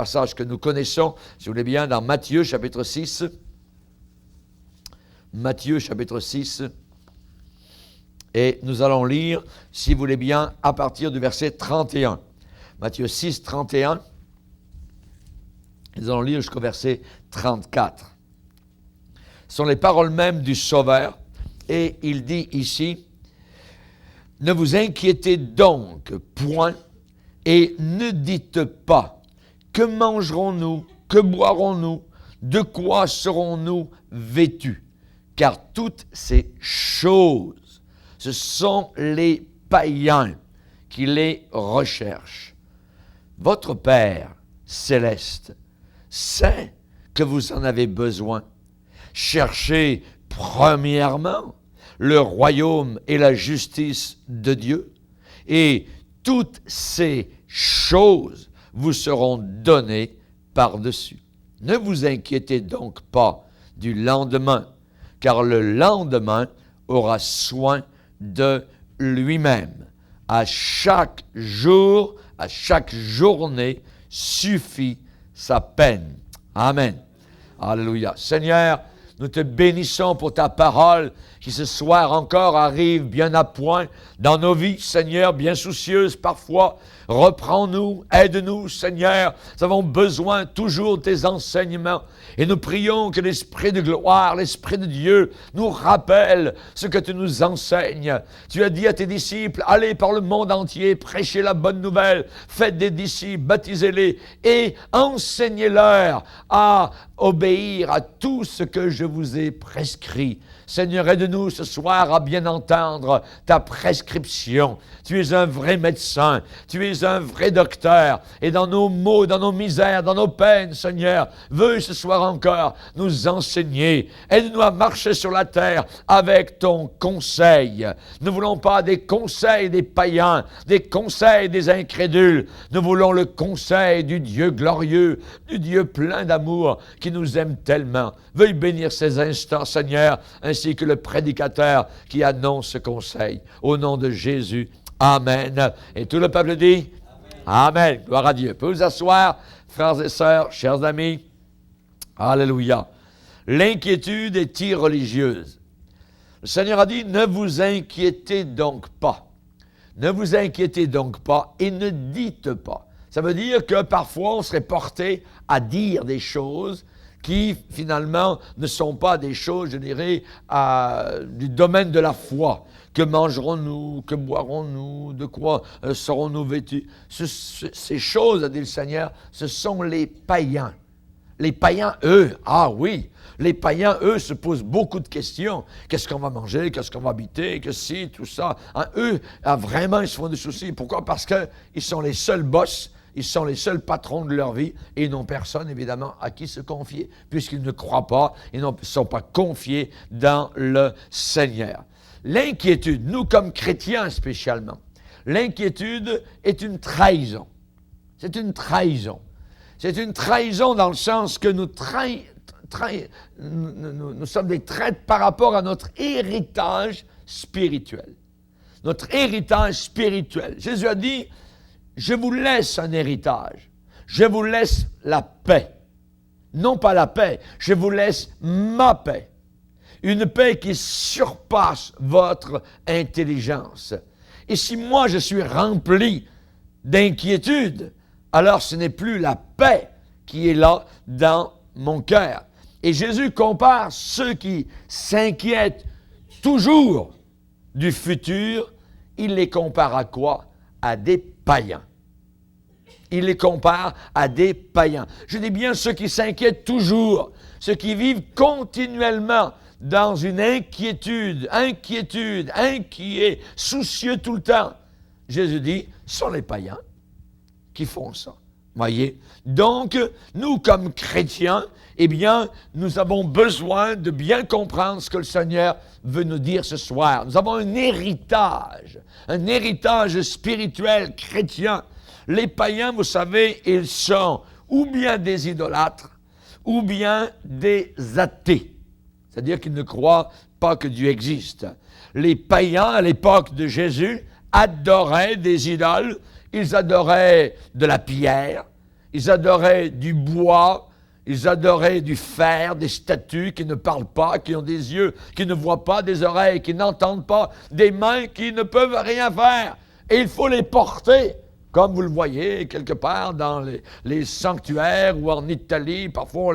passage que nous connaissons, si vous voulez bien, dans Matthieu chapitre 6. Matthieu chapitre 6. Et nous allons lire, si vous voulez bien, à partir du verset 31. Matthieu 6, 31. Nous allons lire jusqu'au verset 34. Ce sont les paroles mêmes du Sauveur. Et il dit ici, « Ne vous inquiétez donc point et ne dites pas, que mangerons-nous, que boirons-nous, de quoi serons-nous vêtus? Car toutes ces choses, ce sont les païens qui les recherchent. Votre Père céleste sait que vous en avez besoin. Cherchez premièrement le royaume et la justice de Dieu, et toutes ces choses vous seront données par-dessus. Ne vous inquiétez donc pas du lendemain, car le lendemain aura soin de lui-même. À chaque jour, à chaque journée, suffit sa peine. Amen. Alléluia. Seigneur, nous te bénissons pour ta parole qui ce soir encore arrive bien à point dans nos vies, Seigneur, bien soucieuses parfois. Reprends-nous, aide-nous, Seigneur. Nous avons besoin toujours de tes enseignements. Et nous prions que l'Esprit de gloire, l'Esprit de Dieu nous rappelle ce que tu nous enseignes. Tu as dit à tes disciples, allez par le monde entier, prêchez la bonne nouvelle, faites des disciples, baptisez-les et enseignez-leur à obéir à tout ce que je vous ai prescrit. Seigneur, aide-nous ce soir à bien entendre ta prescription. Tu es un vrai médecin, tu es un vrai docteur. Et dans nos maux, dans nos misères, dans nos peines, Seigneur, veuille ce soir encore nous enseigner. Aide-nous à marcher sur la terre avec ton conseil. Nous ne voulons pas des conseils des païens, des conseils des incrédules. Nous voulons le conseil du Dieu glorieux, du Dieu plein d'amour qui nous aime tellement. Veuille bénir ces instants, Seigneur, ainsi que le prédicateur qui annonce ce conseil. Au nom de Jésus, Amen. Et tout le peuple dit, Amen. Gloire à Dieu. Vous pouvez vous asseoir, frères et sœurs, chers amis. Alléluia. L'inquiétude est irreligieuse. Le Seigneur a dit, ne vous inquiétez donc pas. Ne vous inquiétez donc pas et ne dites pas. Ça veut dire que parfois on serait porté à dire des choses qui finalement ne sont pas des choses, je dirais, du domaine de la foi. Que mangerons-nous, que boirons-nous, de quoi serons-nous vêtus? Ces choses, a dit le Seigneur, ce sont les païens. Les païens, eux, ah oui, les païens, eux, se posent beaucoup de questions. Qu'est-ce qu'on va manger? Qu'est-ce qu'on va habiter? Que si, tout ça. Hein, eux, vraiment, ils se font des soucis. Pourquoi? Parce qu'ils sont les seuls boss. Ils sont les seuls patrons de leur vie et ils n'ont personne, évidemment, à qui se confier, puisqu'ils ne croient pas, ils ne sont pas confiés dans le Seigneur. L'inquiétude, nous comme chrétiens spécialement, l'inquiétude est une trahison. C'est une trahison. C'est une trahison dans le sens que nous sommes des traîtres par rapport à notre héritage spirituel. Notre héritage spirituel. Jésus a dit, je vous laisse un héritage. Je vous laisse la paix. Non pas la paix, je vous laisse ma paix. Une paix qui surpasse votre intelligence. Et si moi je suis rempli d'inquiétude, alors ce n'est plus la paix qui est là dans mon cœur. Et Jésus compare ceux qui s'inquiètent toujours du futur, il les compare à quoi? À des païens. Il les compare à des païens. Je dis bien ceux qui s'inquiètent toujours, ceux qui vivent continuellement dans une inquiétude, inquiets, soucieux tout le temps. Jésus dit, ce sont les païens qui font ça. Voyez? Donc, nous, comme chrétiens, eh bien, nous avons besoin de bien comprendre ce que le Seigneur veut nous dire ce soir. Nous avons un héritage spirituel chrétien. Les païens, vous savez, ils sont ou bien des idolâtres, ou bien des athées. C'est-à-dire qu'ils ne croient pas que Dieu existe. Les païens, à l'époque de Jésus, adoraient des idoles. Ils adoraient de la pierre, ils adoraient du bois, ils adoraient du fer, des statues qui ne parlent pas, qui ont des yeux qui ne voient pas, des oreilles qui n'entendent pas, des mains qui ne peuvent rien faire. Et il faut les porter, comme vous le voyez quelque part dans les sanctuaires ou en Italie. Parfois,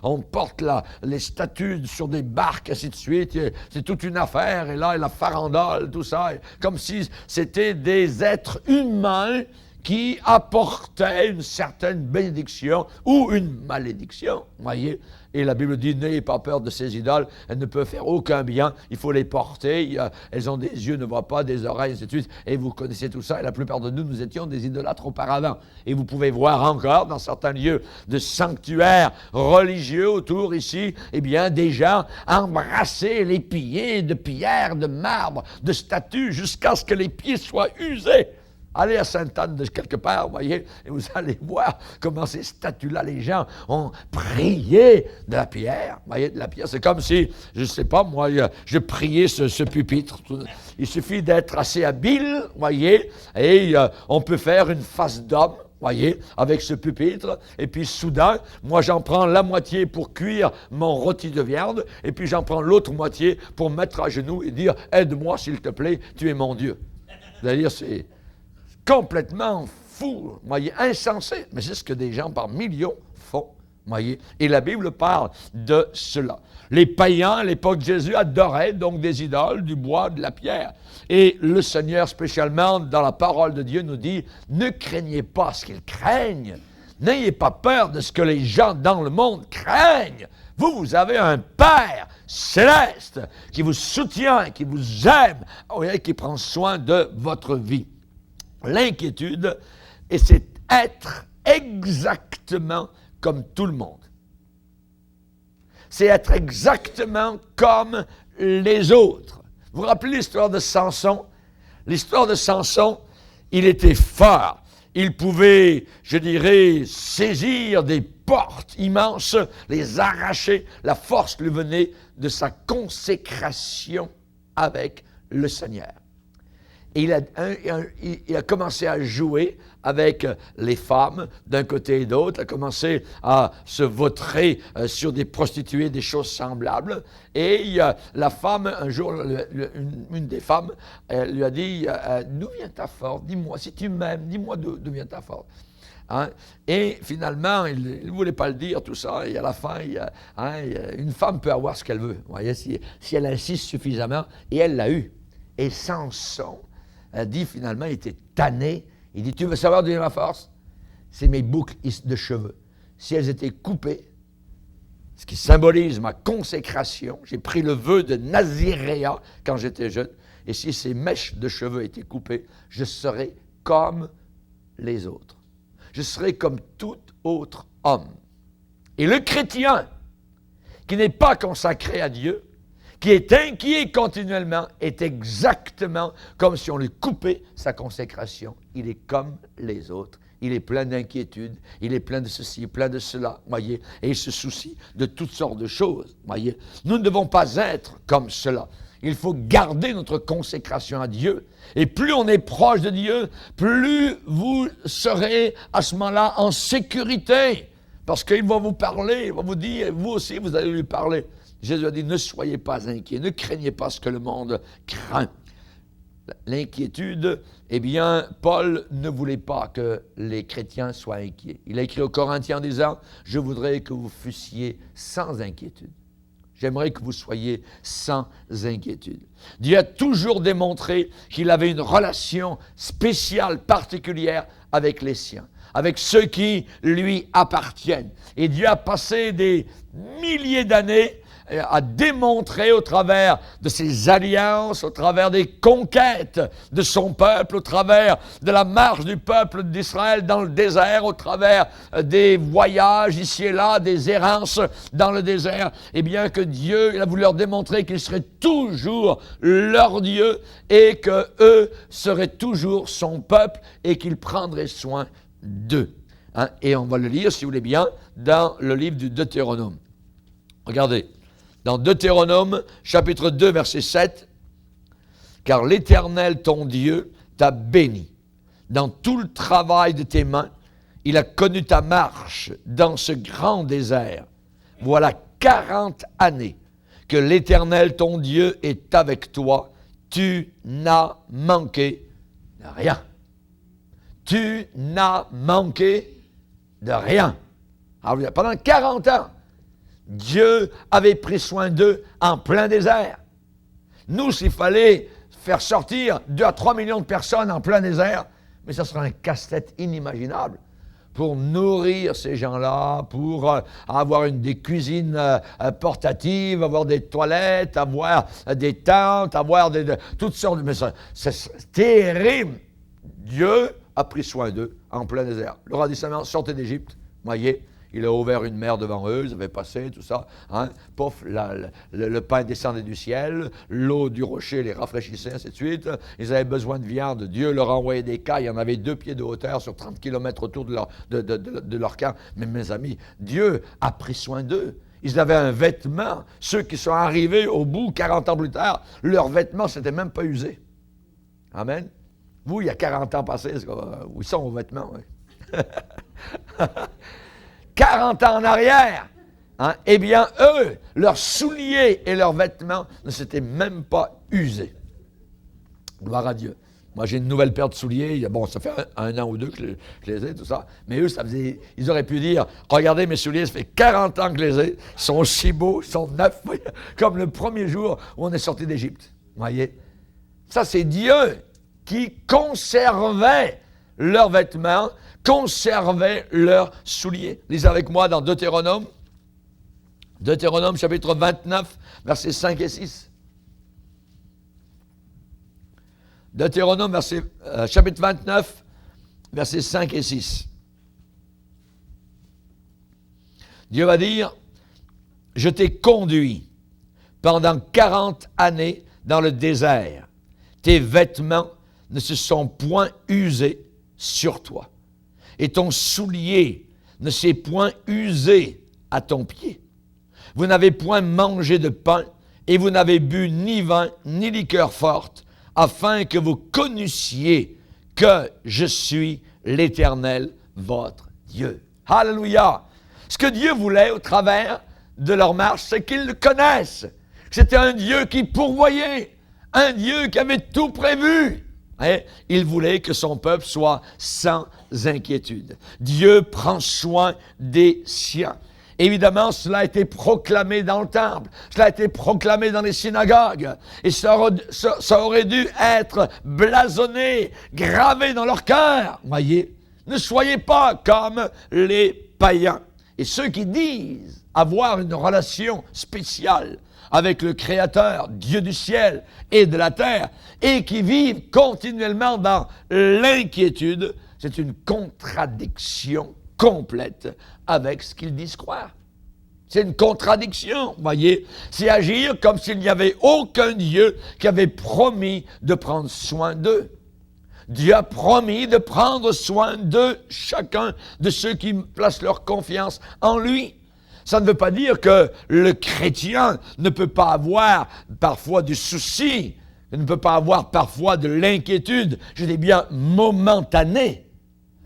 on porte les statues sur des barques, ainsi de suite. C'est toute une affaire. Et là, la farandole, tout ça, comme si c'était des êtres humains qui apportait une certaine bénédiction ou une malédiction, voyez. Et la Bible dit, n'ayez pas peur de ces idoles, elles ne peuvent faire aucun bien, il faut les porter, elles ont des yeux, ne voient pas, des oreilles, ainsi de suite, et vous connaissez tout ça, et la plupart de nous étions des idolâtres auparavant. Et vous pouvez voir encore, dans certains lieux de sanctuaires religieux autour ici, eh bien, des gens embrasser les pieds de pierre, de marbre, de statues, jusqu'à ce que les pieds soient usés. Allez à Sainte-Anne de quelque part, vous voyez, et vous allez voir comment ces statues-là, les gens ont prié de la pierre. Vous voyez, de la pierre, c'est comme si, je ne sais pas, moi, je priais ce pupitre. Il suffit d'être assez habile, vous voyez, et on peut faire une face d'homme, voyez, avec ce pupitre, et puis soudain, moi j'en prends la moitié pour cuire mon rôti de viande, et puis j'en prends l'autre moitié pour mettre à genoux et dire « Aide-moi, s'il te plaît, tu es mon Dieu ». C'est-à-dire, c'est complètement fou, voyez, insensé, mais c'est ce que des gens par millions font, voyez, et la Bible parle de cela. Les païens, à l'époque de Jésus, adoraient donc des idoles, du bois, de la pierre, et le Seigneur, spécialement dans la parole de Dieu, nous dit, ne craignez pas ce qu'ils craignent, n'ayez pas peur de ce que les gens dans le monde craignent. Vous avez un Père céleste qui vous soutient, qui vous aime, voyez, qui prend soin de votre vie. L'inquiétude, et c'est être exactement comme tout le monde. C'est être exactement comme les autres. Vous vous rappelez l'histoire de Samson? L'histoire de Samson, il était fort. Il pouvait, je dirais, saisir des portes immenses, les arracher. La force lui venait de sa consécration avec le Seigneur. Et il a commencé à jouer avec les femmes d'un côté et d'autre, a commencé à se vautrer sur des prostituées, des choses semblables. Et la femme, un jour, une des femmes, lui a dit, d'où vient ta force? Dis-moi, si tu m'aimes, dis-moi d'où vient ta force. Hein? Et finalement, il ne voulait pas le dire, tout ça, et à la fin, une femme peut avoir ce qu'elle veut, vous voyez, si elle insiste suffisamment, et elle l'a eu. Et Samson a dit finalement, il était tanné. Il dit, tu veux savoir d'où vient ma force? C'est mes boucles de cheveux. Si elles étaient coupées, ce qui symbolise ma consécration, j'ai pris le vœu de Naziréa quand j'étais jeune, et si ces mèches de cheveux étaient coupées, je serais comme les autres. Je serais comme tout autre homme. Et le chrétien, qui n'est pas consacré à Dieu, qui est inquiet continuellement, est exactement comme si on lui coupait sa consécration. Il est comme les autres. Il est plein d'inquiétude, il est plein de ceci, plein de cela, voyez, et il se soucie de toutes sortes de choses, voyez. Nous ne devons pas être comme cela. Il faut garder notre consécration à Dieu. Et plus on est proche de Dieu, plus vous serez à ce moment-là en sécurité. Parce qu'il va vous parler, il va vous dire, vous aussi vous allez lui parler. Jésus a dit, ne soyez pas inquiets, ne craignez pas ce que le monde craint. L'inquiétude, eh bien, Paul ne voulait pas que les chrétiens soient inquiets. Il a écrit aux Corinthiens en disant, je voudrais que vous fussiez sans inquiétude. J'aimerais que vous soyez sans inquiétude. Dieu a toujours démontré qu'il avait une relation spéciale, particulière avec les siens, avec ceux qui lui appartiennent. Et Dieu a passé des milliers d'années à démontrer au travers de ses alliances, au travers des conquêtes de son peuple, au travers de la marche du peuple d'Israël dans le désert, au travers des voyages ici et là, des errances dans le désert, et bien que Dieu, il a voulu leur démontrer qu'il serait toujours leur Dieu et qu'eux seraient toujours son peuple et qu'il prendrait soin d'eux. Hein? Et on va le lire, si vous voulez bien, dans le livre du Deutéronome. Regardez. Dans Deutéronome, chapitre 2, verset 7, « Car l'Éternel, ton Dieu, t'a béni dans tout le travail de tes mains. il a connu ta marche dans ce grand désert. Voilà 40 années que l'Éternel, ton Dieu, est avec toi. Tu n'as manqué de rien. Tu n'as manqué de rien. Alors, pendant 40 ans, Dieu avait pris soin d'eux en plein désert. Nous, s'il fallait faire sortir 2 à 3 millions de personnes en plein désert, mais ça serait un casse-tête inimaginable pour nourrir ces gens-là, pour avoir des cuisines portatives, avoir des toilettes, avoir des tentes, avoir toutes sortes de... Mais c'est terrible. Dieu a pris soin d'eux en plein désert. Le roi d'Israël sortait d'Égypte, voyez, il a ouvert une mer devant eux, ils avaient passé, tout ça. Hein? Pouf, le pain descendait du ciel, l'eau du rocher les rafraîchissait, ainsi de suite. Ils avaient besoin de viande, Dieu leur envoyait des cailles, il y en avait 2 pieds de hauteur sur 30 km autour de leur camp. Mais mes amis, Dieu a pris soin d'eux. Ils avaient un vêtement. Ceux qui sont arrivés au bout, 40 ans plus tard, leurs vêtements ne s'étaient même pas usés. Amen. Vous, il y a 40 ans passés, où ils sont vos vêtements? Oui. 40 ans en arrière, hein, eh bien, eux, leurs souliers et leurs vêtements ne s'étaient même pas usés. Gloire à Dieu. Moi, j'ai une nouvelle paire de souliers. Bon, ça fait un an ou 2 que je les ai, tout ça. Mais eux, ils auraient pu dire, regardez mes souliers, ça fait 40 ans que je les ai. Ils sont aussi beaux, ils sont neufs, comme le premier jour où on est sorti d'Égypte. Vous voyez? Ça, c'est Dieu qui conservait leurs vêtements, conservaient leurs souliers. Lisez avec moi dans Deutéronome. Deutéronome chapitre 29, versets 5 et 6. Deutéronome chapitre 29, versets 5 et 6. Dieu va dire, « Je t'ai conduit pendant 40 années dans le désert. Tes vêtements ne se sont point usés sur toi. Et ton soulier ne s'est point usé à ton pied. Vous n'avez point mangé de pain, et vous n'avez bu ni vin, ni liqueur forte, afin que vous connaissiez que je suis l'Éternel, votre Dieu. » Alléluia! Ce que Dieu voulait au travers de leur marche, c'est qu'ils le connaissent. C'était un Dieu qui pourvoyait, un Dieu qui avait tout prévu. Et il voulait que son peuple soit sans inquiétude. Dieu prend soin des siens. Évidemment, cela a été proclamé dans le temple, cela a été proclamé dans les synagogues, et ça aurait dû être blasonné, gravé dans leur cœur. Voyez, ne soyez pas comme les païens. Et ceux qui disent avoir une relation spéciale avec le Créateur, Dieu du ciel et de la terre, et qui vivent continuellement dans l'inquiétude, c'est une contradiction complète avec ce qu'ils disent croire. C'est une contradiction, voyez. C'est agir comme s'il n'y avait aucun Dieu qui avait promis de prendre soin d'eux. Dieu a promis de prendre soin de chacun de ceux qui placent leur confiance en lui. Ça ne veut pas dire que le chrétien ne peut pas avoir parfois du souci, ne peut pas avoir parfois de l'inquiétude, je dis bien momentanée.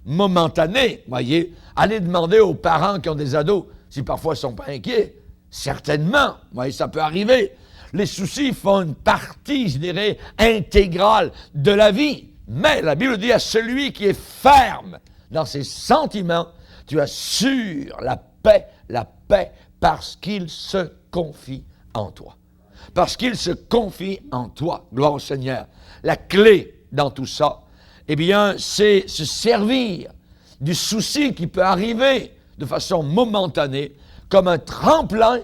Momentanée, voyez. Allez demander aux parents qui ont des ados si parfois ils ne sont pas inquiets. Certainement, voyez, ça peut arriver. Les soucis font une partie, je dirais, intégrale de la vie. Mais la Bible dit à celui qui est ferme dans ses sentiments, tu assures la paix parce qu'il se confie en toi. Parce qu'il se confie en toi. Gloire au Seigneur. La clé dans tout ça, eh bien, c'est se servir du souci qui peut arriver de façon momentanée comme un tremplin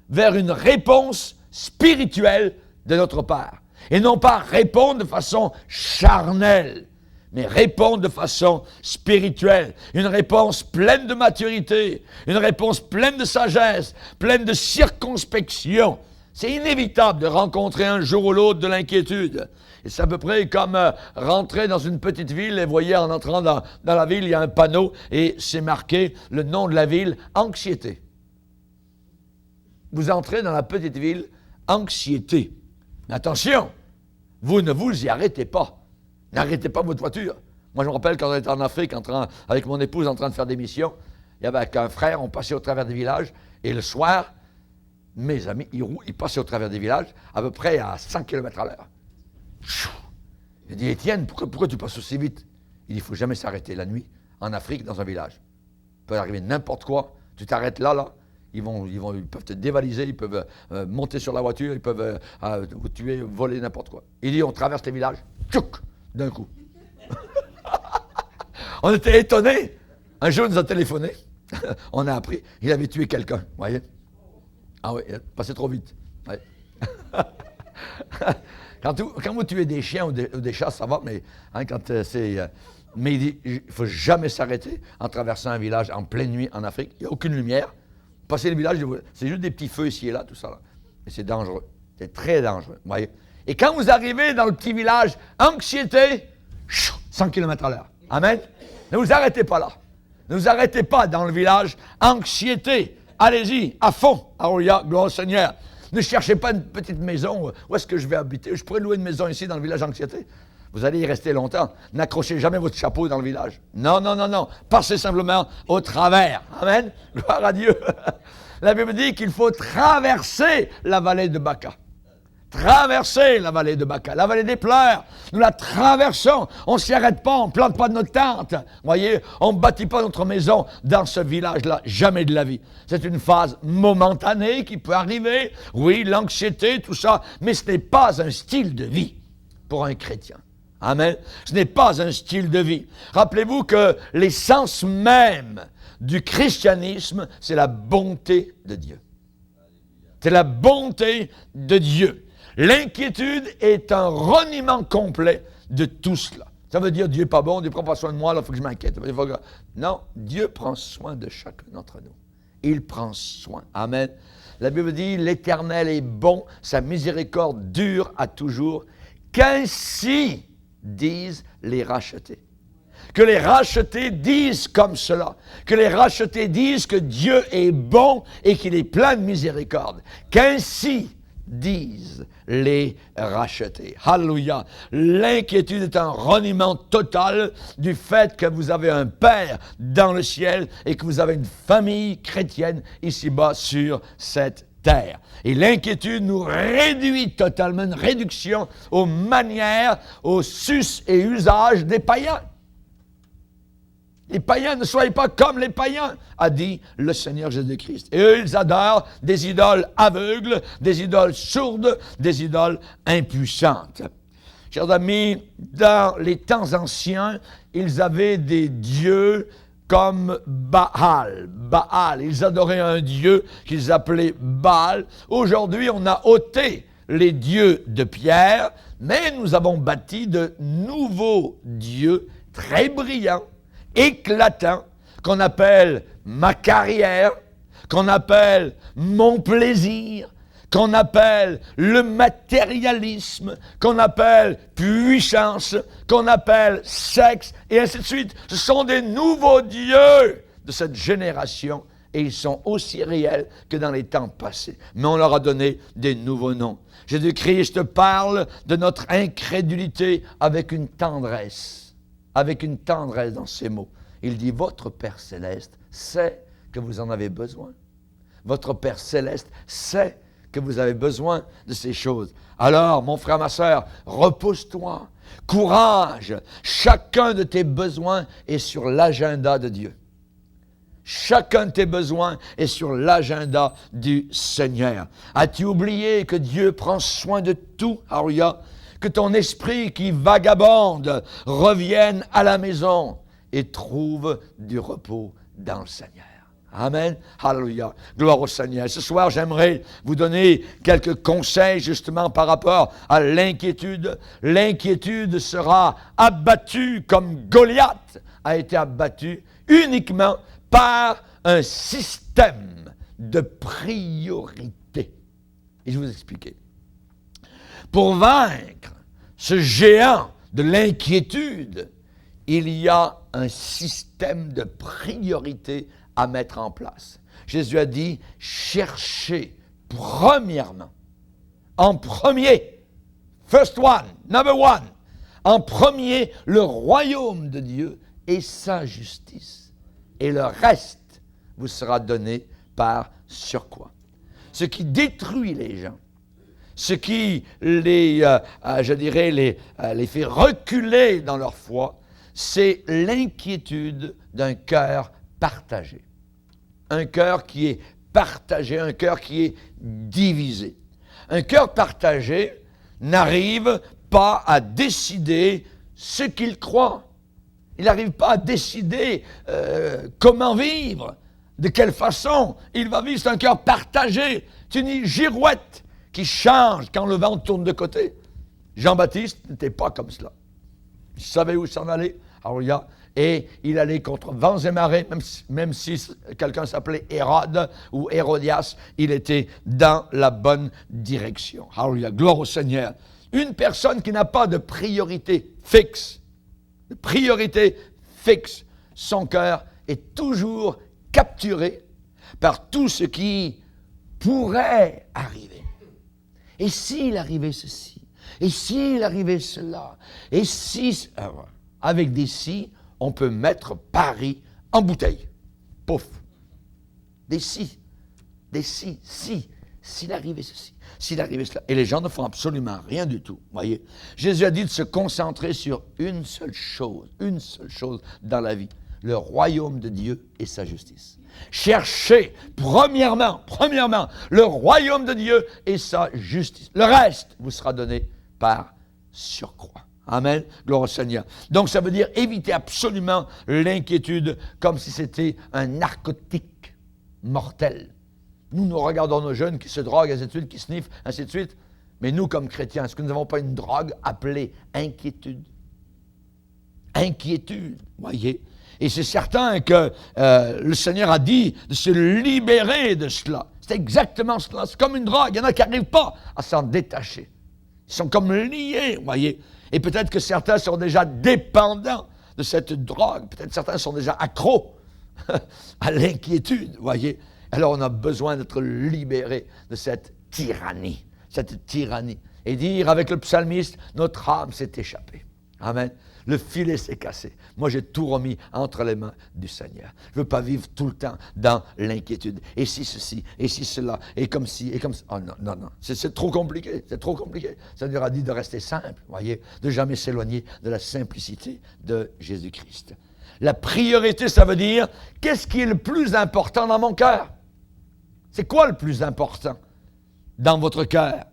vers une réponse spirituelle de notre part. Et non pas répondre de façon charnelle, mais répondre de façon spirituelle. Une réponse pleine de maturité, une réponse pleine de sagesse, pleine de circonspection. C'est inévitable de rencontrer un jour ou l'autre de l'inquiétude. Et c'est à peu près comme rentrer dans une petite ville et voyez, en entrant dans la ville, il y a un panneau et c'est marqué le nom de la ville, anxiété. Vous entrez dans la petite ville, anxiété. Mais attention, vous ne vous y arrêtez pas. N'arrêtez pas votre voiture. Moi, je me rappelle quand on était en Afrique, avec mon épouse, en train de faire des missions, il y avait avec un frère, on passait au travers des villages, et le soir, mes amis, ils passaient au travers des villages, à peu près à 100 km à l'heure. J'ai dit, Étienne, pourquoi tu passes aussi vite? Il dit, il ne faut jamais s'arrêter la nuit, en Afrique, dans un village. Il peut arriver n'importe quoi, tu t'arrêtes là, ils peuvent te dévaliser, ils peuvent monter sur la voiture, ils peuvent vous tuer, voler n'importe quoi. Il dit, on traverse les villages, tchouk, d'un coup. On était étonnés. Un jour, il nous a téléphoné. On a appris. Il avait tué quelqu'un. Vous voyez? Ah oui, il est passé trop vite. Ouais. Quand vous tuez des chiens ou des chats, ça va, mais mais il dit, il ne faut jamais s'arrêter en traversant un village en pleine nuit en Afrique. Il n'y a aucune lumière. Passer le village, c'est juste des petits feux ici et là, tout ça. Là. Et c'est dangereux. C'est très dangereux. Vous voyez? Et quand vous arrivez dans le petit village, anxiété, 100 km à l'heure. Amen. Ne vous arrêtez pas là. Ne vous arrêtez pas dans le village. Anxiété. Allez-y, à fond. Alléluia, gloire au Seigneur. Ne cherchez pas une petite maison. Où est-ce que je vais habiter? Je pourrais louer une maison ici dans le village anxiété. Vous allez y rester longtemps. N'accrochez jamais votre chapeau dans le village. Non, non, non, non. Passez simplement au travers. Amen. Gloire à Dieu. La Bible dit qu'il faut traverser la vallée de Baca. Traverser la vallée de Baca, la vallée des pleurs. Nous la traversons. On ne s'y arrête pas, on ne plante pas notre tente. Vous voyez, on ne bâtit pas notre maison dans ce village-là. Jamais de la vie. C'est une phase momentanée qui peut arriver. Oui, l'anxiété, tout ça. Mais ce n'est pas un style de vie pour un chrétien. Amen. Ce n'est pas un style de vie. Rappelez-vous que l'essence même du christianisme, c'est la bonté de Dieu. C'est la bonté de Dieu. L'inquiétude est un reniement complet de tout cela. Ça veut dire, Dieu n'est pas bon, Dieu ne prend pas soin de moi, il faut que je m'inquiète. Non, Dieu prend soin de chacun d'entre nous. Il prend soin. Amen. La Bible dit, l'Éternel est bon, sa miséricorde dure à toujours, qu'ainsi disent les rachetés. Que les rachetés disent comme cela. Que les rachetés disent que Dieu est bon et qu'il est plein de miséricorde. Qu'ainsi disent les rachetés. Alléluia. L'inquiétude est un reniement total du fait que vous avez un Père dans le ciel et que vous avez une famille chrétienne ici-bas sur cette terre. Et l'inquiétude nous réduit totalement, une réduction aux manières, aux sus et usages des païens. Les païens, ne soyez pas comme les païens, a dit le Seigneur Jésus-Christ. Et eux, ils adorent des idoles aveugles, des idoles sourdes, des idoles impuissantes. Chers amis, dans les temps anciens, ils avaient des dieux comme Baal. Baal, ils adoraient un dieu qu'ils appelaient Baal. Aujourd'hui, on a ôté les dieux de pierre, mais nous avons bâti de nouveaux dieux très brillants, éclatant, qu'on appelle ma carrière, qu'on appelle mon plaisir, qu'on appelle le matérialisme, qu'on appelle puissance, qu'on appelle sexe, et ainsi de suite. Ce sont des nouveaux dieux de cette génération, et ils sont aussi réels que dans les temps passés. Mais on leur a donné des nouveaux noms. Jésus-Christ parle de notre incrédulité avec une tendresse dans ses mots. Il dit, votre Père Céleste sait que vous en avez besoin. Votre Père Céleste sait que vous avez besoin de ces choses. Alors, mon frère, ma sœur, repose-toi, courage. Chacun de tes besoins est sur l'agenda de Dieu. Chacun de tes besoins est sur l'agenda du Seigneur. As-tu oublié que Dieu prend soin de tout? Alléluia. Que ton esprit qui vagabonde revienne à la maison et trouve du repos dans le Seigneur. Amen. Alléluia. Gloire au Seigneur. Ce soir, j'aimerais vous donner quelques conseils justement par rapport à l'inquiétude. L'inquiétude sera abattue comme Goliath a été abattu uniquement par un système de priorité. Et je vais vous expliquer. Pour vaincre ce géant de l'inquiétude, il y a un système de priorité à mettre en place. Jésus a dit, cherchez premièrement, en premier, first one, number one, en premier le royaume de Dieu et sa justice. Et le reste vous sera donné par surcroît. Ce qui détruit les gens, ce qui les fait reculer dans leur foi, c'est l'inquiétude d'un cœur partagé. Un cœur qui est partagé, un cœur qui est divisé. Un cœur partagé n'arrive pas à décider ce qu'il croit. Il n'arrive pas à décider comment vivre, de quelle façon il va vivre. C'est un cœur partagé. C'est une girouette qui change quand le vent tourne de côté. Jean-Baptiste n'était pas comme cela. Il savait où s'en aller. Alléluia. Et il allait contre vents et marées, même si quelqu'un s'appelait Hérode ou Hérodias, il était dans la bonne direction. Alléluia. Gloire au Seigneur. Une personne qui n'a pas de priorité fixe, son cœur est toujours capturé par tout ce qui pourrait arriver. Et s'il arrivait ceci, et s'il arrivait cela, et si... Avec des si, on peut mettre Paris en bouteille. Pouf. Des si, s'il arrivait ceci, s'il arrivait cela. Et les gens ne font absolument rien du tout. Voyez, Jésus a dit de se concentrer sur une seule chose dans la vie, le royaume de Dieu et sa justice. Cherchez premièrement, le royaume de Dieu et sa justice. Le reste vous sera donné par surcroît. Amen. Gloire au Seigneur. Donc, ça veut dire éviter absolument l'inquiétude comme si c'était un narcotique mortel. Nous regardons nos jeunes qui se droguent, ainsi de suite, qui sniffent, ainsi de suite. Mais nous, comme chrétiens, est-ce que nous n'avons pas une drogue appelée inquiétude? Inquiétude, voyez. Et c'est certain que le Seigneur a dit de se libérer de cela. C'est exactement cela. C'est comme une drogue. Il y en a qui n'arrivent pas à s'en détacher. Ils sont comme liés, voyez. Et peut-être que certains sont déjà dépendants de cette drogue. Peut-être certains sont déjà accros à l'inquiétude, voyez. Alors on a besoin d'être libérés de cette tyrannie. Et dire avec le psalmiste, notre âme s'est échappée. Amen. Le filet s'est cassé. Moi, j'ai tout remis entre les mains du Seigneur. Je ne veux pas vivre tout le temps dans l'inquiétude. Et si ceci, et si cela, et comme ci, et comme ça. Oh non. C'est trop compliqué. Ça nous a dit de rester simple, voyez, de jamais s'éloigner de la simplicité de Jésus-Christ. La priorité, ça veut dire, qu'est-ce qui est le plus important dans mon cœur? C'est quoi le plus important dans votre cœur?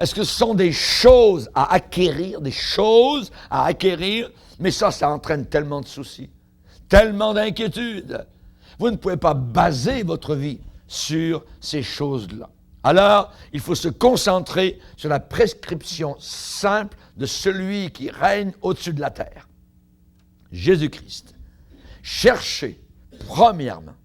Est-ce que ce sont des choses à acquérir, mais ça entraîne tellement de soucis, tellement d'inquiétudes. Vous ne pouvez pas baser votre vie sur ces choses-là. Alors, il faut se concentrer sur la prescription simple de celui qui règne au-dessus de la terre. Jésus-Christ. Cherchez, premièrement,